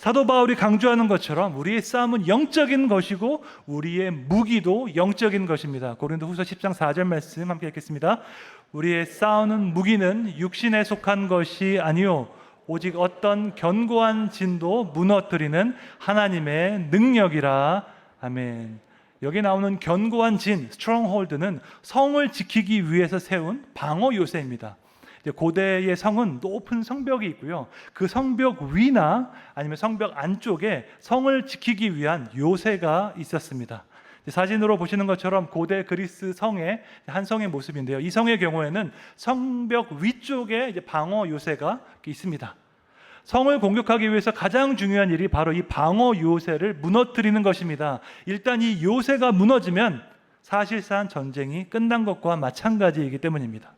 [SPEAKER 4] 사도 바울이 강조하는 것처럼 우리의 싸움은 영적인 것이고 우리의 무기도 영적인 것입니다. 고린도후서 10장 4절 말씀 함께 읽겠습니다. 우리의 싸우는 무기는 육신에 속한 것이 아니요 오직 어떤 견고한 진도 무너뜨리는 하나님의 능력이라. 아멘. 여기 나오는 견고한 진, stronghold는 성을 지키기 위해서 세운 방어 요새입니다. 고대의 성은 높은 성벽이 있고요. 그 성벽 위나 아니면 성벽 안쪽에 성을 지키기 위한 요새가 있었습니다. 사진으로 보시는 것처럼 고대 그리스 성의 한 성의 모습인데요. 이 성의 경우에는 성벽 위쪽에 이제 방어 요새가 있습니다. 성을 공격하기 위해서 가장 중요한 일이 바로 이 방어 요새를 무너뜨리는 것입니다. 일단 이 요새가 무너지면 사실상 전쟁이 끝난 것과 마찬가지이기 때문입니다.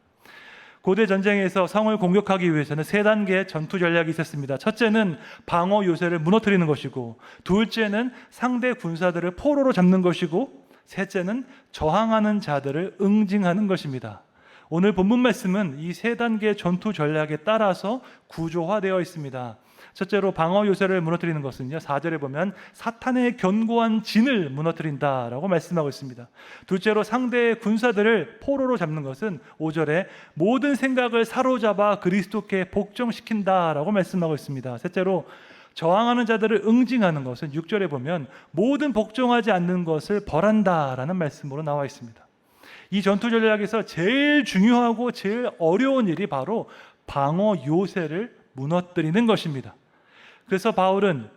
[SPEAKER 4] 고대 전쟁에서 성을 공격하기 위해서는 3단계의 전투 전략이 있었습니다. 첫째는 방어 요새를 무너뜨리는 것이고, 둘째는 상대 군사들을 포로로 잡는 것이고, 셋째는 저항하는 자들을 응징하는 것입니다. 오늘 본문 말씀은 이 3단계 전투 전략에 따라서 구조화되어 있습니다. 첫째로 방어 요새를 무너뜨리는 것은요, 4절에 보면 사탄의 견고한 진을 무너뜨린다라고 말씀하고 있습니다. 둘째로 상대의 군사들을 포로로 잡는 것은 5절에 모든 생각을 사로잡아 그리스도께 복종시킨다라고 말씀하고 있습니다. 셋째로 저항하는 자들을 응징하는 것은 6절에 보면 모든 복종하지 않는 것을 벌한다라는 말씀으로 나와 있습니다. 이 전투 전략에서 제일 중요하고 제일 어려운 일이 바로 방어 요새를 무너뜨리는 것입니다. 그래서 바울은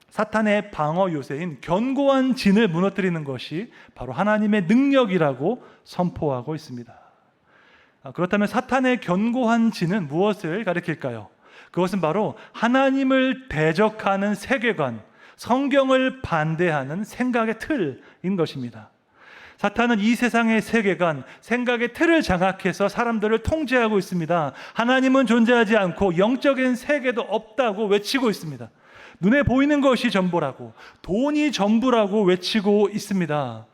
[SPEAKER 4] 사탄의 방어 요새인 견고한 진을 무너뜨리는 것이 바로 하나님의 능력이라고 선포하고 있습니다. 그렇다면 사탄의 견고한 진은 무엇을 가리킬까요? 그것은 바로 하나님을 대적하는 세계관, 성경을 반대하는 생각의 틀인 것입니다. 사탄은 이 세상의 세계관, 생각의 틀을 장악해서 사람들을 통제하고 있습니다. 하나님은 존재하지 않고 영적인 세계도 없다고 외치고 있습니다. 눈에 보이는 것이 전부라고, 돈이 전부라고 외치고 있습니다.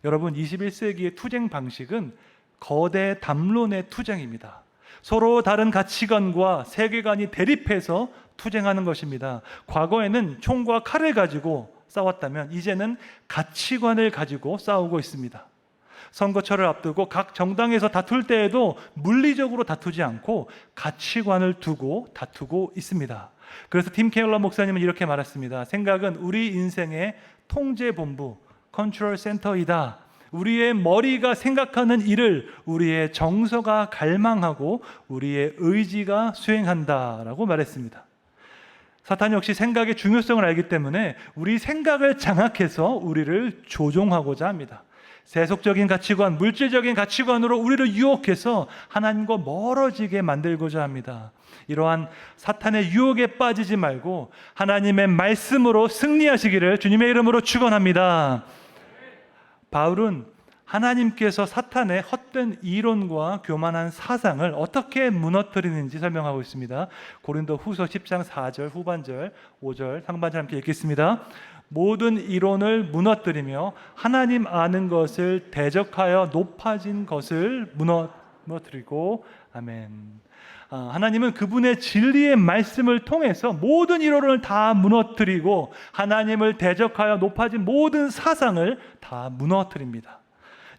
[SPEAKER 4] 여러분, 21세기의 투쟁 방식은 거대 담론의 투쟁입니다. 서로 다른 가치관과 세계관이 대립해서 투쟁하는 것입니다. 과거에는 총과 칼을 가지고 싸웠다면 이제는 가치관을 가지고 싸우고 있습니다. 선거철을 앞두고 각 정당에서 다툴 때에도 물리적으로 다투지 않고 가치관을 두고 다투고 있습니다. 그래서 팀 케일러 목사님은 이렇게 말했습니다. 생각은 우리 인생의 통제본부, 컨트롤 센터이다. 우리의 머리가 생각하는 일을 우리의 정서가 갈망하고 우리의 의지가 수행한다라고 말했습니다. 사탄 역시 생각의 중요성을 알기 때문에 우리 생각을 장악해서 우리를 조종하고자 합니다. 세속적인 가치관, 물질적인 가치관으로 우리를 유혹해서 하나님과 멀어지게 만들고자 합니다. 이러한 사탄의 유혹에 빠지지 말고 하나님의 말씀으로 승리하시기를 주님의 이름으로 축원합니다. 바울은 하나님께서 사탄의 헛된 이론과 교만한 사상을 어떻게 무너뜨리는지 설명하고 있습니다. 고린도 후서 10장 4절 후반절 5절 상반절 함께 읽겠습니다. 모든 이론을 무너뜨리며 하나님 아는 것을 대적하여 높아진 것을 무너뜨리고 아멘. 하나님은 그분의 진리의 말씀을 통해서 모든 이론을 다 무너뜨리고 하나님을 대적하여 높아진 모든 사상을 다 무너뜨립니다.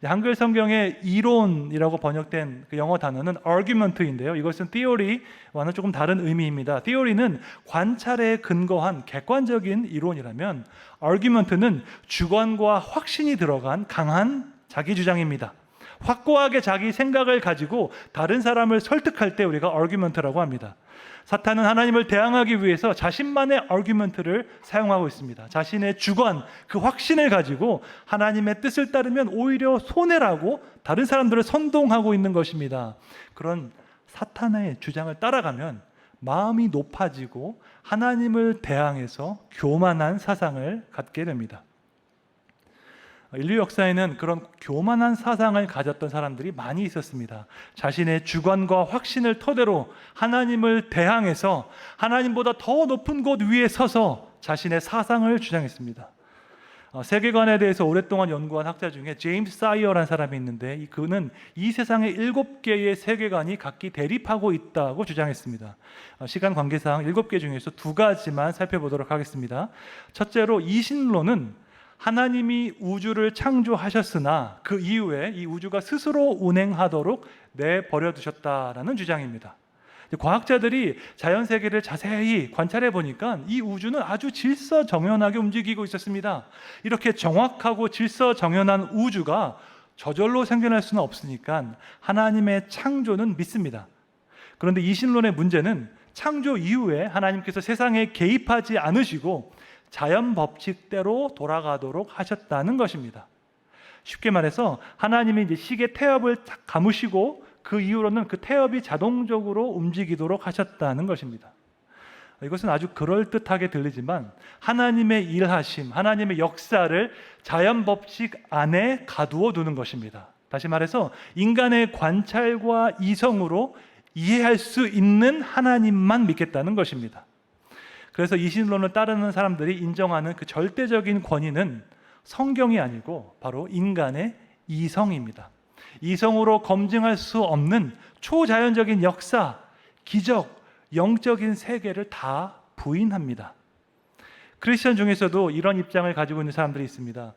[SPEAKER 4] 한글 성경에 이론이라고 번역된 그 영어 단어는 argument인데요. 이것은 theory와는 조금 다른 의미입니다. theory는 관찰에 근거한 객관적인 이론이라면 argument는 주관과 확신이 들어간 강한 자기 주장입니다. 확고하게 자기 생각을 가지고 다른 사람을 설득할 때 우리가 argument라고 합니다. 사탄은 하나님을 대항하기 위해서 자신만의 argument를 사용하고 있습니다. 자신의 주관, 그 확신을 가지고 하나님의 뜻을 따르면 오히려 손해라고 다른 사람들을 선동하고 있는 것입니다. 그런 사탄의 주장을 따라가면 마음이 높아지고 하나님을 대항해서 교만한 사상을 갖게 됩니다. 인류 역사에는 그런 교만한 사상을 가졌던 사람들이 많이 있었습니다. 자신의 주관과 확신을 토대로 하나님을 대항해서 하나님보다 더 높은 곳 위에 서서 자신의 사상을 주장했습니다. 세계관에 대해서 오랫동안 연구한 학자 중에 제임스 사이어라는 사람이 있는데 그는 이 세상의 7개의 세계관이 각기 대립하고 있다고 주장했습니다. 시간 관계상 7개 중에서 2가지만 살펴보도록 하겠습니다. 첫째로 이신론은 하나님이 우주를 창조하셨으나 그 이후에 이 우주가 스스로 운행하도록 내버려 두셨다라는 주장입니다. 과학자들이 자연 세계를 자세히 관찰해 보니까 이 우주는 아주 질서정연하게 움직이고 있었습니다. 이렇게 정확하고 질서정연한 우주가 저절로 생겨날 수는 없으니까 하나님의 창조는 믿습니다. 그런데 이신론의 문제는 창조 이후에 하나님께서 세상에 개입하지 않으시고 자연 법칙대로 돌아가도록 하셨다는 것입니다. 쉽게 말해서 하나님이 이제 시계 태엽을 딱 감으시고 그 이후로는 그 태엽이 자동적으로 움직이도록 하셨다는 것입니다. 이것은 아주 그럴듯하게 들리지만 하나님의 일하심, 하나님의 역사를 자연 법칙 안에 가두어 두는 것입니다. 다시 말해서 인간의 관찰과 이성으로 이해할 수 있는 하나님만 믿겠다는 것입니다. 그래서 이신론을 따르는 사람들이 인정하는 그 절대적인 권위는 성경이 아니고 바로 인간의 이성입니다. 이성으로 검증할 수 없는 초자연적인 역사, 기적, 영적인 세계를 다 부인합니다. 크리스천 중에서도 이런 입장을 가지고 있는 사람들이 있습니다.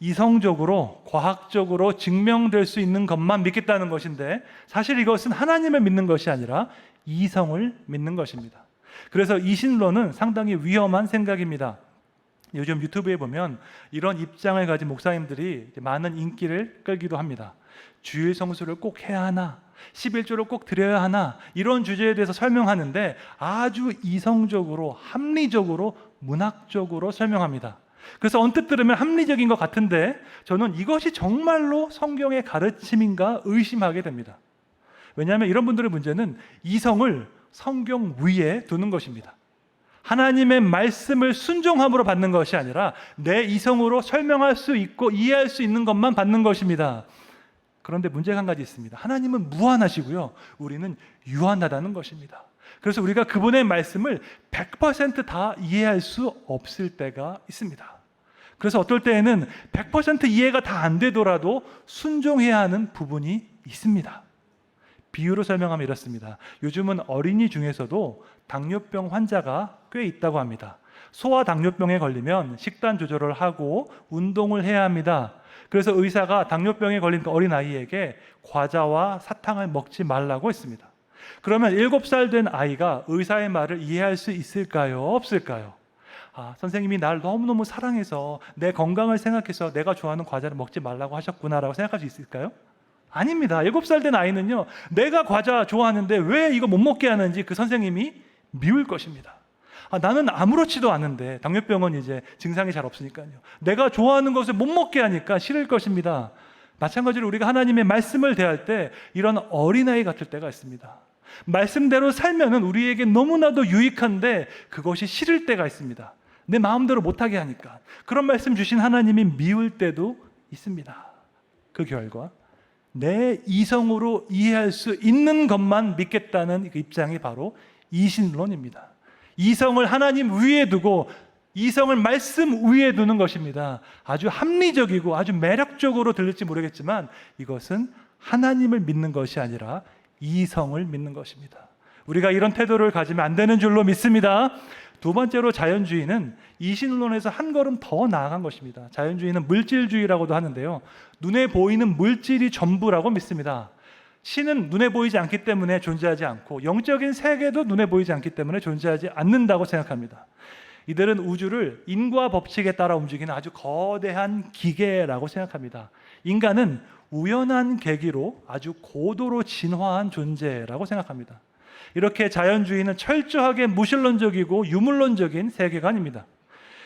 [SPEAKER 4] 이성적으로, 과학적으로 증명될 수 있는 것만 믿겠다는 것인데 사실 이것은 하나님을 믿는 것이 아니라 이성을 믿는 것입니다. 그래서 이신론은 상당히 위험한 생각입니다. 요즘 유튜브에 보면 이런 입장을 가진 목사님들이 많은 인기를 끌기도 합니다. 주일 성수를 꼭 해야 하나? 11조를 꼭 드려야 하나? 이런 주제에 대해서 설명하는데 아주 이성적으로, 합리적으로, 문학적으로 설명합니다. 그래서 언뜻 들으면 합리적인 것 같은데 저는 이것이 정말로 성경의 가르침인가 의심하게 됩니다. 왜냐하면 이런 분들의 문제는 이성을 성경 위에 두는 것입니다. 하나님의 말씀을 순종함으로 받는 것이 아니라 내 이성으로 설명할 수 있고 이해할 수 있는 것만 받는 것입니다. 그런데 문제가 한 가지 있습니다. 하나님은 무한하시고요, 우리는 유한하다는 것입니다. 그래서 우리가 그분의 말씀을 100% 다 이해할 수 없을 때가 있습니다. 그래서 어떨 때에는 100% 이해가 다 안 되더라도 순종해야 하는 부분이 있습니다. 비유로 설명하면 이렇습니다. 요즘은 어린이 중에서도 당뇨병 환자가 꽤 있다고 합니다. 소아 당뇨병에 걸리면 식단 조절을 하고 운동을 해야 합니다. 그래서 의사가 당뇨병에 걸린 어린아이에게 과자와 사탕을 먹지 말라고 했습니다. 그러면 7살 된 아이가 의사의 말을 이해할 수 있을까요? 없을까요? 선생님이 날 너무너무 사랑해서 내 건강을 생각해서 내가 좋아하는 과자를 먹지 말라고 하셨구나라고 생각할 수 있을까요? 아닙니다. 7살 된 아이는요, 내가 과자 좋아하는데 왜 이거 못 먹게 하는지 그 선생님이 미울 것입니다. 나는 아무렇지도 않은데, 당뇨병은 이제 증상이 잘 없으니까요, 내가 좋아하는 것을 못 먹게 하니까 싫을 것입니다. 마찬가지로 우리가 하나님의 말씀을 대할 때 이런 어린아이 같을 때가 있습니다. 말씀대로 살면은 우리에게 너무나도 유익한데 그것이 싫을 때가 있습니다. 내 마음대로 못하게 하니까. 그런 말씀 주신 하나님이 미울 때도 있습니다. 그 결과 내 이성으로 이해할 수 있는 것만 믿겠다는 그 입장이 바로 이신론입니다. 이성을 하나님 위에 두고 이성을 말씀 위에 두는 것입니다. 아주 합리적이고 아주 매력적으로 들릴지 모르겠지만 이것은 하나님을 믿는 것이 아니라 이성을 믿는 것입니다. 우리가 이런 태도를 가지면 안 되는 줄로 믿습니다. 두 번째로 자연주의는 이신론에서 한 걸음 더 나아간 것입니다. 자연주의는 물질주의라고도 하는데요, 눈에 보이는 물질이 전부라고 믿습니다. 신은 눈에 보이지 않기 때문에 존재하지 않고 영적인 세계도 눈에 보이지 않기 때문에 존재하지 않는다고 생각합니다. 이들은 우주를 인과 법칙에 따라 움직이는 아주 거대한 기계라고 생각합니다. 인간은 우연한 계기로 아주 고도로 진화한 존재라고 생각합니다. 이렇게 자연주의는 철저하게 무신론적이고 유물론적인 세계관입니다.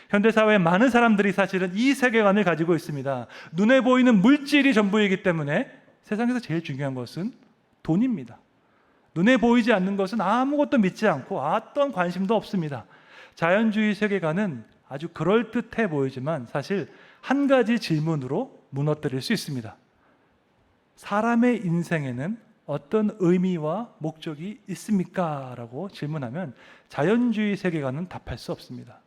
[SPEAKER 4] 현대사회의 많은 사람들이 사실은 이 세계관을 가지고 있습니다. 눈에 보이는 물질이 전부이기 때문에 세상에서 제일 중요한 것은 돈입니다. 눈에 보이지 않는 것은 아무것도 믿지 않고 어떤 관심도 없습니다. 자연주의 세계관은 아주 그럴듯해 보이지만 사실 한 가지 질문으로 무너뜨릴 수 있습니다. 사람의 인생에는 어떤 의미와 목적이 있습니까? 라고 질문하면 자연주의 세계관은 답할 수 없습니다.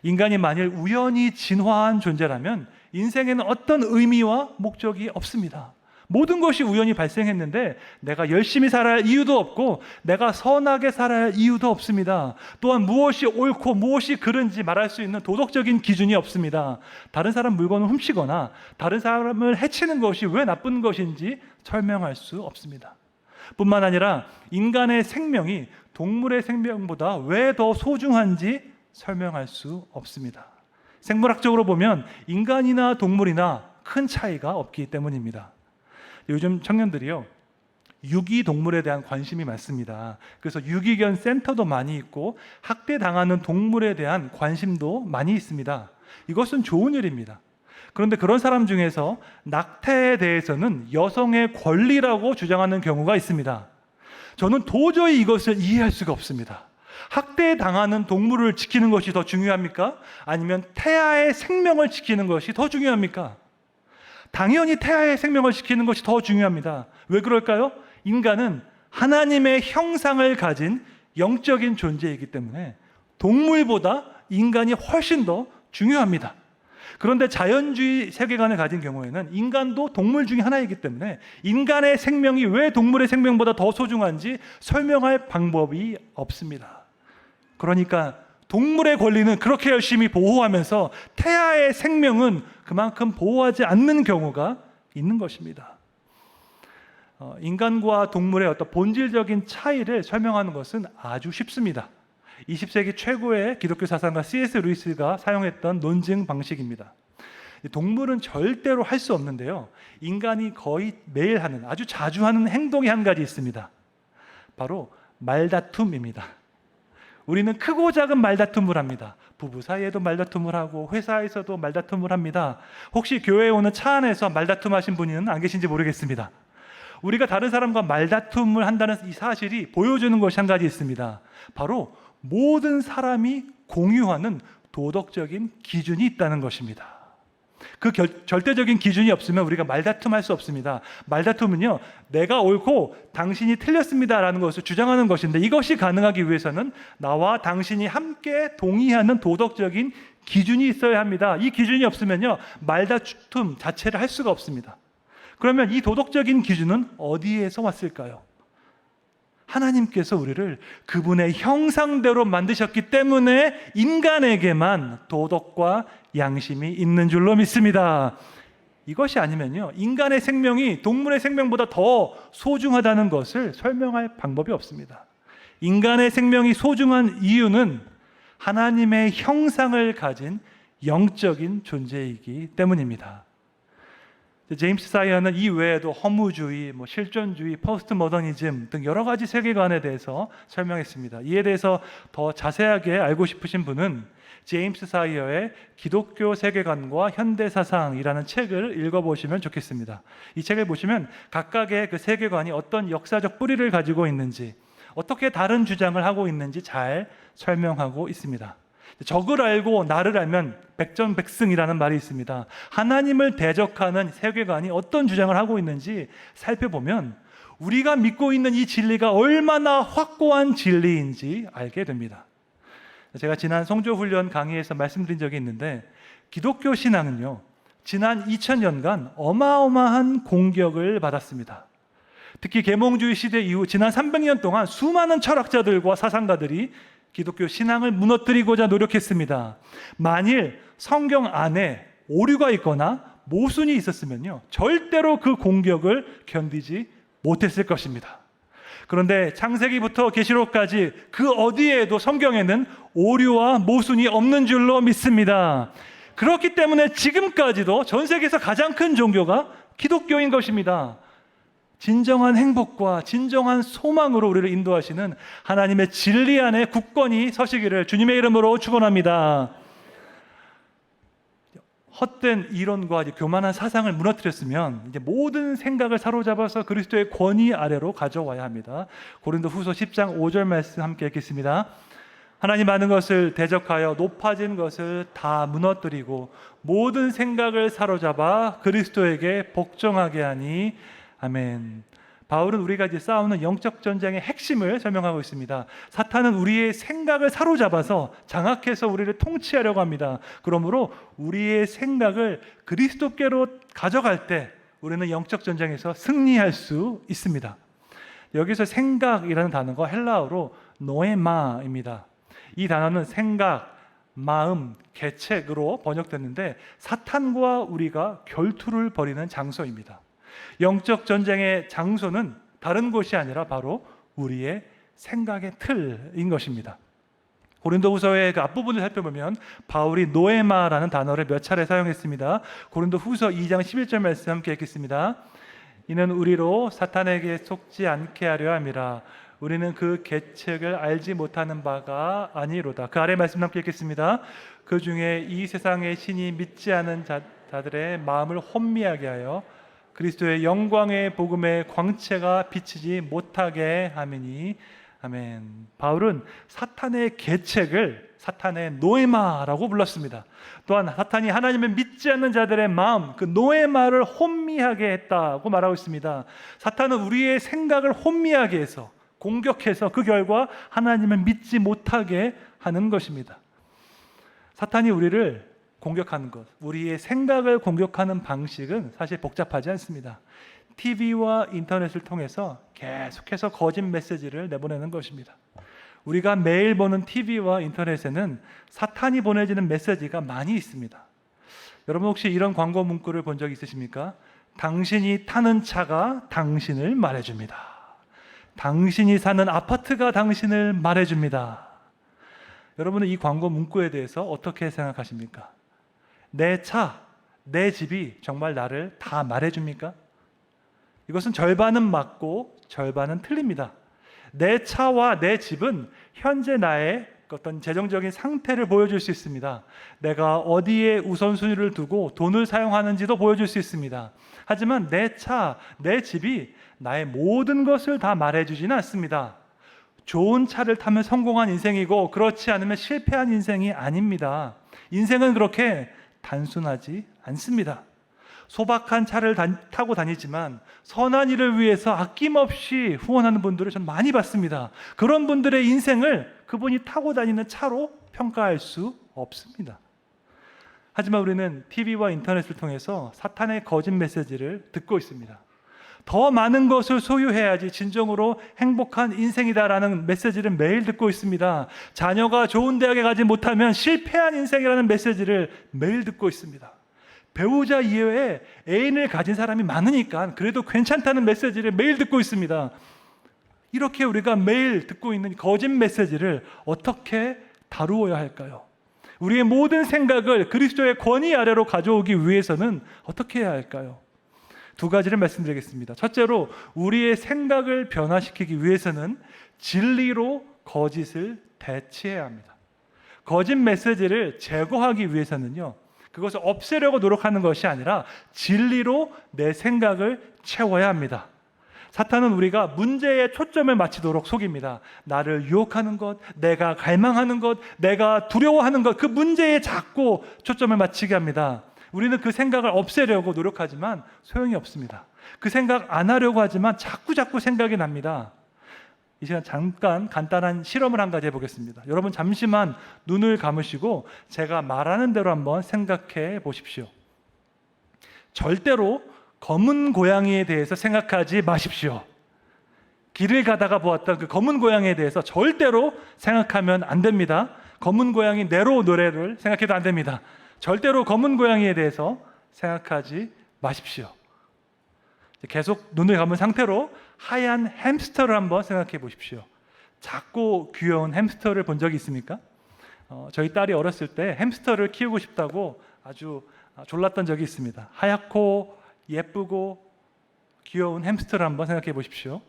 [SPEAKER 4] 인간이 만일 우연히 진화한 존재라면 인생에는 어떤 의미와 목적이 없습니다. 모든 것이 우연히 발생했는데 내가 열심히 살아야 할 이유도 없고 내가 선하게 살아야 할 이유도 없습니다. 또한 무엇이 옳고 무엇이 그른지 말할 수 있는 도덕적인 기준이 없습니다. 다른 사람 물건을 훔치거나 다른 사람을 해치는 것이 왜 나쁜 것인지 설명할 수 없습니다. 뿐만 아니라 인간의 생명이 동물의 생명보다 왜 더 소중한지 설명할 수 없습니다. 생물학적으로 보면 인간이나 동물이나 큰 차이가 없기 때문입니다. 요즘 청년들이요, 유기동물에 대한 관심이 많습니다. 그래서 유기견 센터도 많이 있고 학대당하는 동물에 대한 관심도 많이 있습니다. 이것은 좋은 일입니다. 그런데 그런 사람 중에서 낙태에 대해서는 여성의 권리라고 주장하는 경우가 있습니다. 저는 도저히 이것을 이해할 수가 없습니다. 학대당하는 동물을 지키는 것이 더 중요합니까? 아니면 태아의 생명을 지키는 것이 더 중요합니까? 당연히 태아의 생명을 지키는 것이 더 중요합니다. 왜 그럴까요? 인간은 하나님의 형상을 가진 영적인 존재이기 때문에 동물보다 인간이 훨씬 더 중요합니다. 그런데 자연주의 세계관을 가진 경우에는 인간도 동물 중에 하나이기 때문에 인간의 생명이 왜 동물의 생명보다 더 소중한지 설명할 방법이 없습니다. 그러니까 동물의 권리는 그렇게 열심히 보호하면서 태아의 생명은 그만큼 보호하지 않는 경우가 있는 것입니다. 인간과 동물의 어떤 본질적인 차이를 설명하는 것은 아주 쉽습니다. 20세기 최고의 기독교 사상가 C.S. 루이스가 사용했던 논증 방식입니다. 동물은 절대로 할 수 없는데요, 인간이 거의 매일 하는, 아주 자주 하는 행동이 한 가지 있습니다. 바로 말다툼입니다. 우리는 크고 작은 말다툼을 합니다. 부부 사이에도 말다툼을 하고 회사에서도 말다툼을 합니다. 혹시 교회에 오는 차 안에서 말다툼 하신 분은 안 계신지 모르겠습니다. 우리가 다른 사람과 말다툼을 한다는 이 사실이 보여주는 것이 한 가지 있습니다. 바로 모든 사람이 공유하는 도덕적인 기준이 있다는 것입니다. 그 절대적인 기준이 없으면 우리가 말다툼할 수 없습니다. 말다툼은요, 내가 옳고 당신이 틀렸습니다라는 것을 주장하는 것인데, 이것이 가능하기 위해서는 나와 당신이 함께 동의하는 도덕적인 기준이 있어야 합니다. 이 기준이 없으면요, 말다툼 자체를 할 수가 없습니다. 그러면 이 도덕적인 기준은 어디에서 왔을까요? 하나님께서 우리를 그분의 형상대로 만드셨기 때문에 인간에게만 도덕과 양심이 있는 줄로 믿습니다. 이것이 아니면요, 인간의 생명이 동물의 생명보다 더 소중하다는 것을 설명할 방법이 없습니다. 인간의 생명이 소중한 이유는 하나님의 형상을 가진 영적인 존재이기 때문입니다. 제임스 사이어는 이 외에도 허무주의, 실존주의, 포스트 모더니즘 등 여러 가지 세계관에 대해서 설명했습니다. 이에 대해서 더 자세하게 알고 싶으신 분은 제임스 사이어의 기독교 세계관과 현대사상이라는 책을 읽어보시면 좋겠습니다. 이 책을 보시면 각각의 그 세계관이 어떤 역사적 뿌리를 가지고 있는지, 어떻게 다른 주장을 하고 있는지 잘 설명하고 있습니다. 적을 알고 나를 알면 백전백승이라는 말이 있습니다. 하나님을 대적하는 세계관이 어떤 주장을 하고 있는지 살펴보면 우리가 믿고 있는 이 진리가 얼마나 확고한 진리인지 알게 됩니다. 제가 지난 성조훈련 강의에서 말씀드린 적이 있는데, 기독교 신앙은요, 지난 2000년간 어마어마한 공격을 받았습니다. 특히 계몽주의 시대 이후 지난 300년 동안 수많은 철학자들과 사상가들이 기독교 신앙을 무너뜨리고자 노력했습니다. 만일 성경 안에 오류가 있거나 모순이 있었으면요, 절대로 그 공격을 견디지 못했을 것입니다. 그런데 창세기부터 계시록까지 그 어디에도 성경에는 오류와 모순이 없는 줄로 믿습니다. 그렇기 때문에 지금까지도 전 세계에서 가장 큰 종교가 기독교인 것입니다. 진정한 행복과 진정한 소망으로 우리를 인도하시는 하나님의 진리 안에 굳건히 서시기를 주님의 이름으로 축원합니다. 헛된 이론과 교만한 사상을 무너뜨렸으면 이제 모든 생각을 사로잡아서 그리스도의 권위 아래로 가져와야 합니다. 고린도후서 10장 5절 말씀 함께 읽겠습니다. 하나님 많은 것을 대적하여 높아진 것을 다 무너뜨리고 모든 생각을 사로잡아 그리스도에게 복종하게 하니 아멘. 바울은 우리가 이제 싸우는 영적 전쟁의 핵심을 설명하고 있습니다. 사탄은 우리의 생각을 사로잡아서 장악해서 우리를 통치하려고 합니다. 그러므로 우리의 생각을 그리스도께로 가져갈 때 우리는 영적 전쟁에서 승리할 수 있습니다. 여기서 생각이라는 단어가 헬라어로 노에마입니다. 이 단어는 생각, 마음, 계책으로 번역됐는데 사탄과 우리가 결투를 벌이는 장소입니다. 영적 전쟁의 장소는 다른 곳이 아니라 바로 우리의 생각의 틀인 것입니다. 고린도후서의 그 앞부분을 살펴보면 바울이 노에마라는 단어를 몇 차례 사용했습니다. 고린도후서 2장 11절 말씀 함께 읽겠습니다. 이는 우리로 사탄에게 속지 않게 하려 함이라. 우리는 그 계책을 알지 못하는 바가 아니로다. 그 아래 말씀 함께 읽겠습니다. 그 중에 이 세상의 신이 믿지 않은 자들의 마음을 혼미하게 하여 그리스도의 영광의 복음의 광채가 비치지 못하게 하미니. 아멘. 바울은 사탄의 계책을 사탄의 노에마라고 불렀습니다. 또한 사탄이 하나님을 믿지 않는 자들의 마음, 그 노에마를 혼미하게 했다고 말하고 있습니다. 사탄은 우리의 생각을 혼미하게 해서 공격해서 그 결과 하나님을 믿지 못하게 하는 것입니다. 사탄이 우리를 공격하는 것, 우리의 생각을 공격하는 방식은 사실 복잡하지 않습니다. TV와 인터넷을 통해서 계속해서 거짓 메시지를 내보내는 것입니다. 우리가 매일 보는 TV와 인터넷에는 사탄이 보내주는 메시지가 많이 있습니다. 여러분 혹시 이런 광고 문구를 본 적 있으십니까? 당신이 타는 차가 당신을 말해줍니다. 당신이 사는 아파트가 당신을 말해줍니다. 여러분은 이 광고 문구에 대해서 어떻게 생각하십니까? 내 차, 내 집이 정말 나를 다 말해줍니까? 이것은 절반은 맞고 절반은 틀립니다. 내 차와 내 집은 현재 나의 어떤 재정적인 상태를 보여줄 수 있습니다. 내가 어디에 우선순위를 두고 돈을 사용하는지도 보여줄 수 있습니다. 하지만 내 차, 내 집이 나의 모든 것을 다 말해주지는 않습니다. 좋은 차를 타면 성공한 인생이고 그렇지 않으면 실패한 인생이 아닙니다. 인생은 그렇게 단순하지 않습니다. 소박한 차를 타고 다니지만 선한 일을 위해서 아낌없이 후원하는 분들을 전 많이 봤습니다. 그런 분들의 인생을 그분이 타고 다니는 차로 평가할 수 없습니다. 하지만 우리는 TV와 인터넷을 통해서 사탄의 거짓 메시지를 듣고 있습니다. 더 많은 것을 소유해야지 진정으로 행복한 인생이다라는 메시지를 매일 듣고 있습니다. 자녀가 좋은 대학에 가지 못하면 실패한 인생이라는 메시지를 매일 듣고 있습니다. 배우자 이외에 애인을 가진 사람이 많으니까 그래도 괜찮다는 메시지를 매일 듣고 있습니다. 이렇게 우리가 매일 듣고 있는 거짓 메시지를 어떻게 다루어야 할까요? 우리의 모든 생각을 그리스도의 권위 아래로 가져오기 위해서는 어떻게 해야 할까요? 두 가지를 말씀드리겠습니다. 첫째로 우리의 생각을 변화시키기 위해서는 진리로 거짓을 대체해야 합니다. 거짓 메시지를 제거하기 위해서는요, 그것을 없애려고 노력하는 것이 아니라 진리로 내 생각을 채워야 합니다. 사탄은 우리가 문제에 초점을 맞추도록 속입니다. 나를 유혹하는 것, 내가 갈망하는 것, 내가 두려워하는 것, 그 문제에 자꾸 초점을 맞추게 합니다. 우리는 그 생각을 없애려고 노력하지만 소용이 없습니다. 그 생각 안 하려고 하지만 자꾸 생각이 납니다. 이 시간 잠깐 간단한 실험을 한 가지 해보겠습니다. 여러분 잠시만 눈을 감으시고 제가 말하는 대로 한번 생각해 보십시오. 절대로 검은 고양이에 대해서 생각하지 마십시오. 길을 가다가 보았던 그 검은 고양이에 대해서 절대로 생각하면 안 됩니다. 검은 고양이 네로 노래를 생각해도 안 됩니다. 절대로 검은 고양이에 대해서 생각하지 마십시오. 계속 눈을 감은 상태로 하얀 햄스터를 한번 생각해 보십시오. 작고 귀여운 햄스터를 본 적이 있습니까? 저희 딸이 어렸을 때 햄스터를 키우고 싶다고 아주 졸랐던 적이 있습니다. 하얗고 예쁘고 귀여운 햄스터를 한번 생각해 보십시오.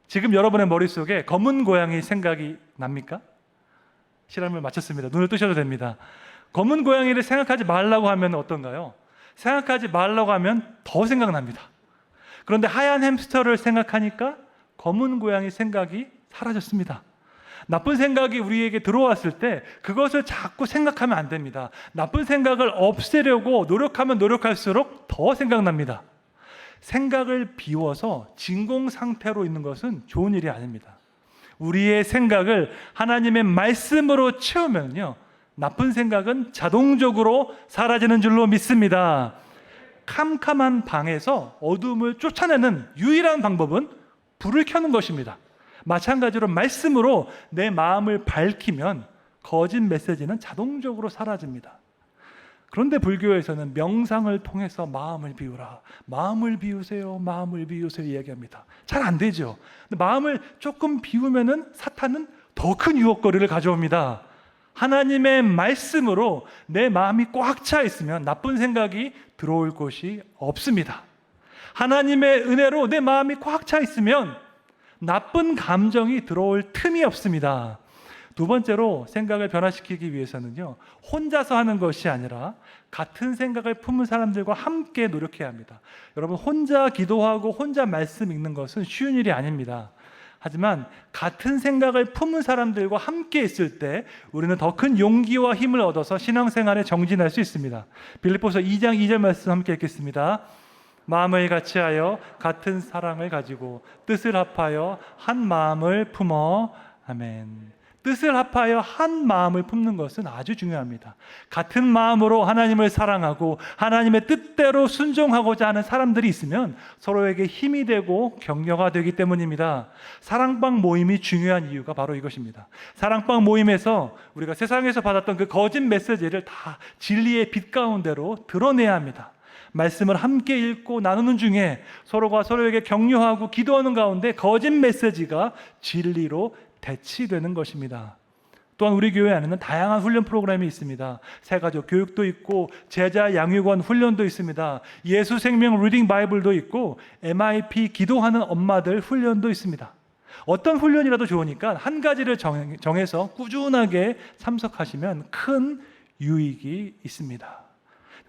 [SPEAKER 4] 지금 여러분의 머릿속에 검은 고양이 생각이 납니까? 실험을 마쳤습니다. 눈을 뜨셔도 됩니다. 검은 고양이를 생각하지 말라고 하면 어떤가요? 생각하지 말라고 하면 더 생각납니다. 그런데 하얀 햄스터를 생각하니까 검은 고양이 생각이 사라졌습니다. 나쁜 생각이 우리에게 들어왔을 때 그것을 자꾸 생각하면 안 됩니다. 나쁜 생각을 없애려고 노력하면 노력할수록 더 생각납니다. 생각을 비워서 진공 상태로 있는 것은 좋은 일이 아닙니다. 우리의 생각을 하나님의 말씀으로 채우면요, 나쁜 생각은 자동적으로 사라지는 줄로 믿습니다. 캄캄한 방에서 어둠을 쫓아내는 유일한 방법은 불을 켜는 것입니다. 마찬가지로 말씀으로 내 마음을 밝히면 거짓 메시지는 자동적으로 사라집니다. 그런데 불교에서는 명상을 통해서 마음을 비우라, 마음을 비우세요, 마음을 비우세요 이야기합니다. 잘 안 되죠. 근데 마음을 조금 비우면은 사탄은 더 큰 유혹거리를 가져옵니다. 하나님의 말씀으로 내 마음이 꽉 차 있으면 나쁜 생각이 들어올 곳이 없습니다. 하나님의 은혜로 내 마음이 꽉 차 있으면 나쁜 감정이 들어올 틈이 없습니다. 두 번째로 생각을 변화시키기 위해서는요, 혼자서 하는 것이 아니라 같은 생각을 품은 사람들과 함께 노력해야 합니다. 여러분, 혼자 기도하고 혼자 말씀 읽는 것은 쉬운 일이 아닙니다. 하지만 같은 생각을 품은 사람들과 함께 있을 때 우리는 더 큰 용기와 힘을 얻어서 신앙생활에 정진할 수 있습니다. 빌립보서 2장 2절 말씀 함께 읽겠습니다. 마음을 같이하여 같은 사랑을 가지고 뜻을 합하여 한 마음을 품어. 아멘. 뜻을 합하여 한 마음을 품는 것은 아주 중요합니다. 같은 마음으로 하나님을 사랑하고 하나님의 뜻대로 순종하고자 하는 사람들이 있으면 서로에게 힘이 되고 격려가 되기 때문입니다. 사랑방 모임이 중요한 이유가 바로 이것입니다. 사랑방 모임에서 우리가 세상에서 받았던 그 거짓 메시지를 다 진리의 빛 가운데로 드러내야 합니다. 말씀을 함께 읽고 나누는 중에 서로가 서로에게 격려하고 기도하는 가운데 거짓 메시지가 진리로 대치되는 것입니다. 또한 우리 교회 안에는 다양한 훈련 프로그램이 있습니다. 새가족 교육도 있고 제자 양육원 훈련도 있습니다. 예수 생명 리딩 바이블도 있고 MIP 기도하는 엄마들 훈련도 있습니다. 어떤 훈련이라도 좋으니까 한 가지를 정해서 꾸준하게 참석하시면 큰 유익이 있습니다.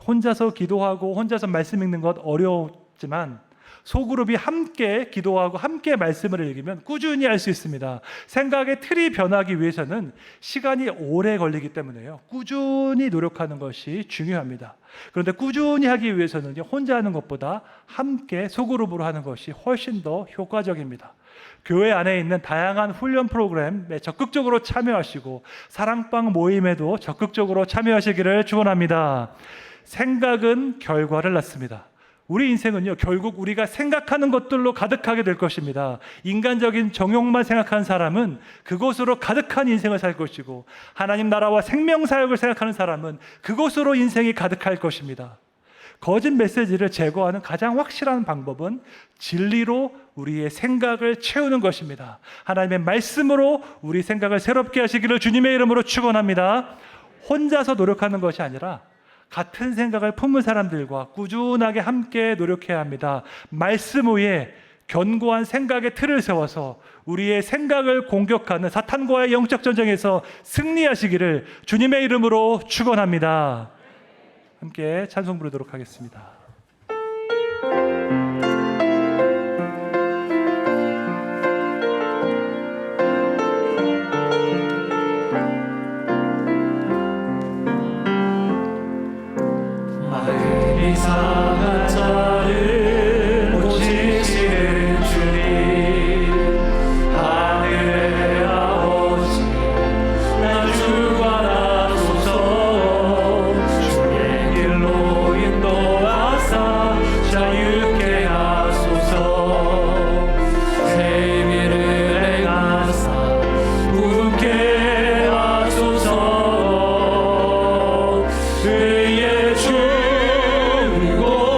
[SPEAKER 4] 혼자서 기도하고 혼자서 말씀 읽는 것 어렵지만 소그룹이 함께 기도하고 함께 말씀을 읽으면 꾸준히 할 수 있습니다. 생각의 틀이 변하기 위해서는 시간이 오래 걸리기 때문에요. 꾸준히 노력하는 것이 중요합니다. 그런데 꾸준히 하기 위해서는 혼자 하는 것보다 함께 소그룹으로 하는 것이 훨씬 더 효과적입니다. 교회 안에 있는 다양한 훈련 프로그램에 적극적으로 참여하시고 사랑방 모임에도 적극적으로 참여하시기를 축원합니다. 생각은 결과를 낳습니다. 우리 인생은요, 결국 우리가 생각하는 것들로 가득하게 될 것입니다. 인간적인 정욕만 생각하는 사람은 그것으로 가득한 인생을 살 것이고, 하나님 나라와 생명사역을 생각하는 사람은 그것으로 인생이 가득할 것입니다. 거짓 메시지를 제거하는 가장 확실한 방법은 진리로 우리의 생각을 채우는 것입니다. 하나님의 말씀으로 우리 생각을 새롭게 하시기를 주님의 이름으로 축원합니다. 혼자서 노력하는 것이 아니라 같은 생각을 품은 사람들과 꾸준하게 함께 노력해야 합니다. 말씀 위에 견고한 생각의 틀을 세워서 우리의 생각을 공격하는 사탄과의 영적 전쟁에서 승리하시기를 주님의 이름으로 축원합니다. 함께 찬송 부르도록 하겠습니다.
[SPEAKER 9] 이상한 자를 고치시는 주님, 하늘의 아버지 날 주관하소서. 주의 길로 인도하사 자유케 하소서. 세미를 행하사 부흥케 하소서. 의의 주 그리고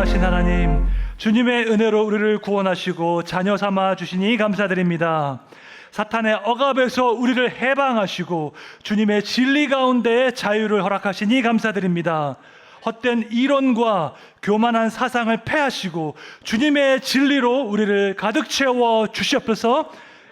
[SPEAKER 4] 거룩하신 하나님, 주님의 은혜로 우리를 구원하시고 자녀 삼아 주시니 감사드립니다. 사탄의 억압에서 우리를 해방하시고 주님의 진리 가운데 자유를 허락하시니 감사드립니다. 헛된 이론과 교만한 사상을 폐하시고 주님의 진리로 우리를 가득 채워 주시옵소서.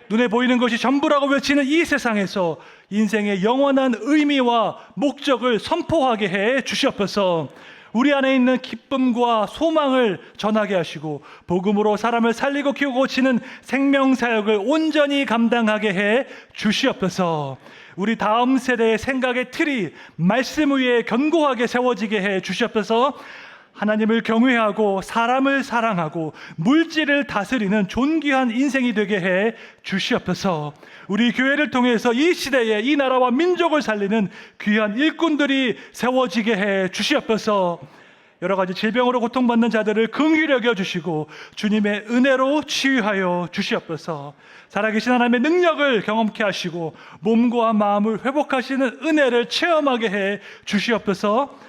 [SPEAKER 4] 눈에 보이는 것이 전부라고 외치는 이 세상에서 인생의 영원한 의미와 목적을 선포하게 해 주시옵소서. 우리 안에 있는 기쁨과 소망을 전하게 하시고 복음으로 사람을 살리고 키우고 고치는 생명사역을 온전히 감당하게 해 주시옵소서. 우리 다음 세대의 생각의 틀이 말씀 위에 견고하게 세워지게 해 주시옵소서. 하나님을 경외하고 사람을 사랑하고 물질을 다스리는 존귀한 인생이 되게 해 주시옵소서. 우리 교회를 통해서 이 시대에 이 나라와 민족을 살리는 귀한 일꾼들이 세워지게 해 주시옵소서. 여러 가지 질병으로 고통받는 자들을 긍휼히 여겨 주시고 주님의 은혜로 치유하여 주시옵소서. 살아계신 하나님의 능력을 경험케 하시고 몸과 마음을 회복하시는 은혜를 체험하게 해 주시옵소서.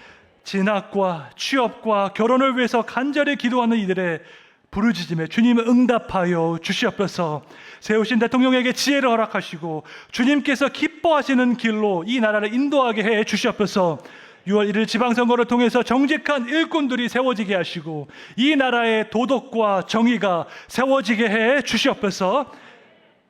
[SPEAKER 4] 진학과 취업과 결혼을 위해서 간절히 기도하는 이들의 부르짖음에 주님을 응답하여 주시옵소서. 세우신 대통령에게 지혜를 허락하시고 주님께서 기뻐하시는 길로 이 나라를 인도하게 해 주시옵소서. 6월 1일 지방선거를 통해서 정직한 일꾼들이 세워지게 하시고 이 나라의 도덕과 정의가 세워지게 해 주시옵소서.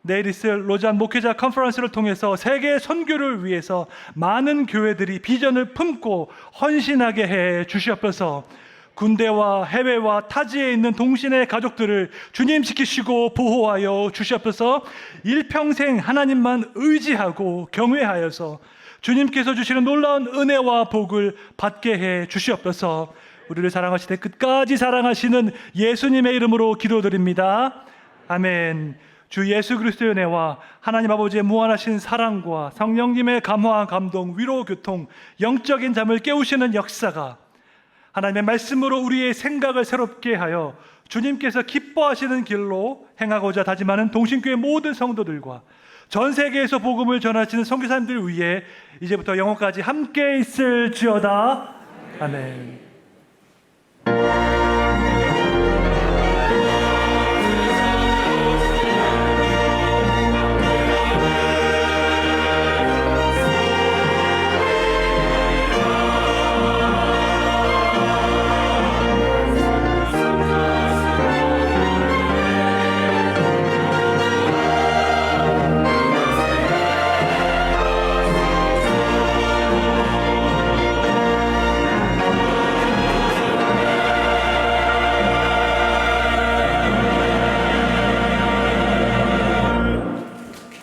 [SPEAKER 4] 내일 있을 로잔 목회자 컨퍼런스를 통해서 세계 선교를 위해서 많은 교회들이 비전을 품고 헌신하게 해 주시옵소서. 군대와 해외와 타지에 있는 동신의 가족들을 주님 지키시고 보호하여 주시옵소서. 일평생 하나님만 의지하고 경외하여서 주님께서 주시는 놀라운 은혜와 복을 받게 해 주시옵소서. 우리를 사랑하시되 끝까지 사랑하시는 예수님의 이름으로 기도드립니다. 아멘. 주 예수 그리스도의 은혜와 하나님 아버지의 무한하신 사랑과 성령님의 감화, 감동, 위로, 교통, 영적인 잠을 깨우시는 역사가 하나님의 말씀으로 우리의 생각을 새롭게 하여 주님께서 기뻐하시는 길로 행하고자 다짐하는 동신교회 모든 성도들과 전 세계에서 복음을 전하시는 선교사님들 위해 이제부터 영원까지 함께 있을지어다. 아멘.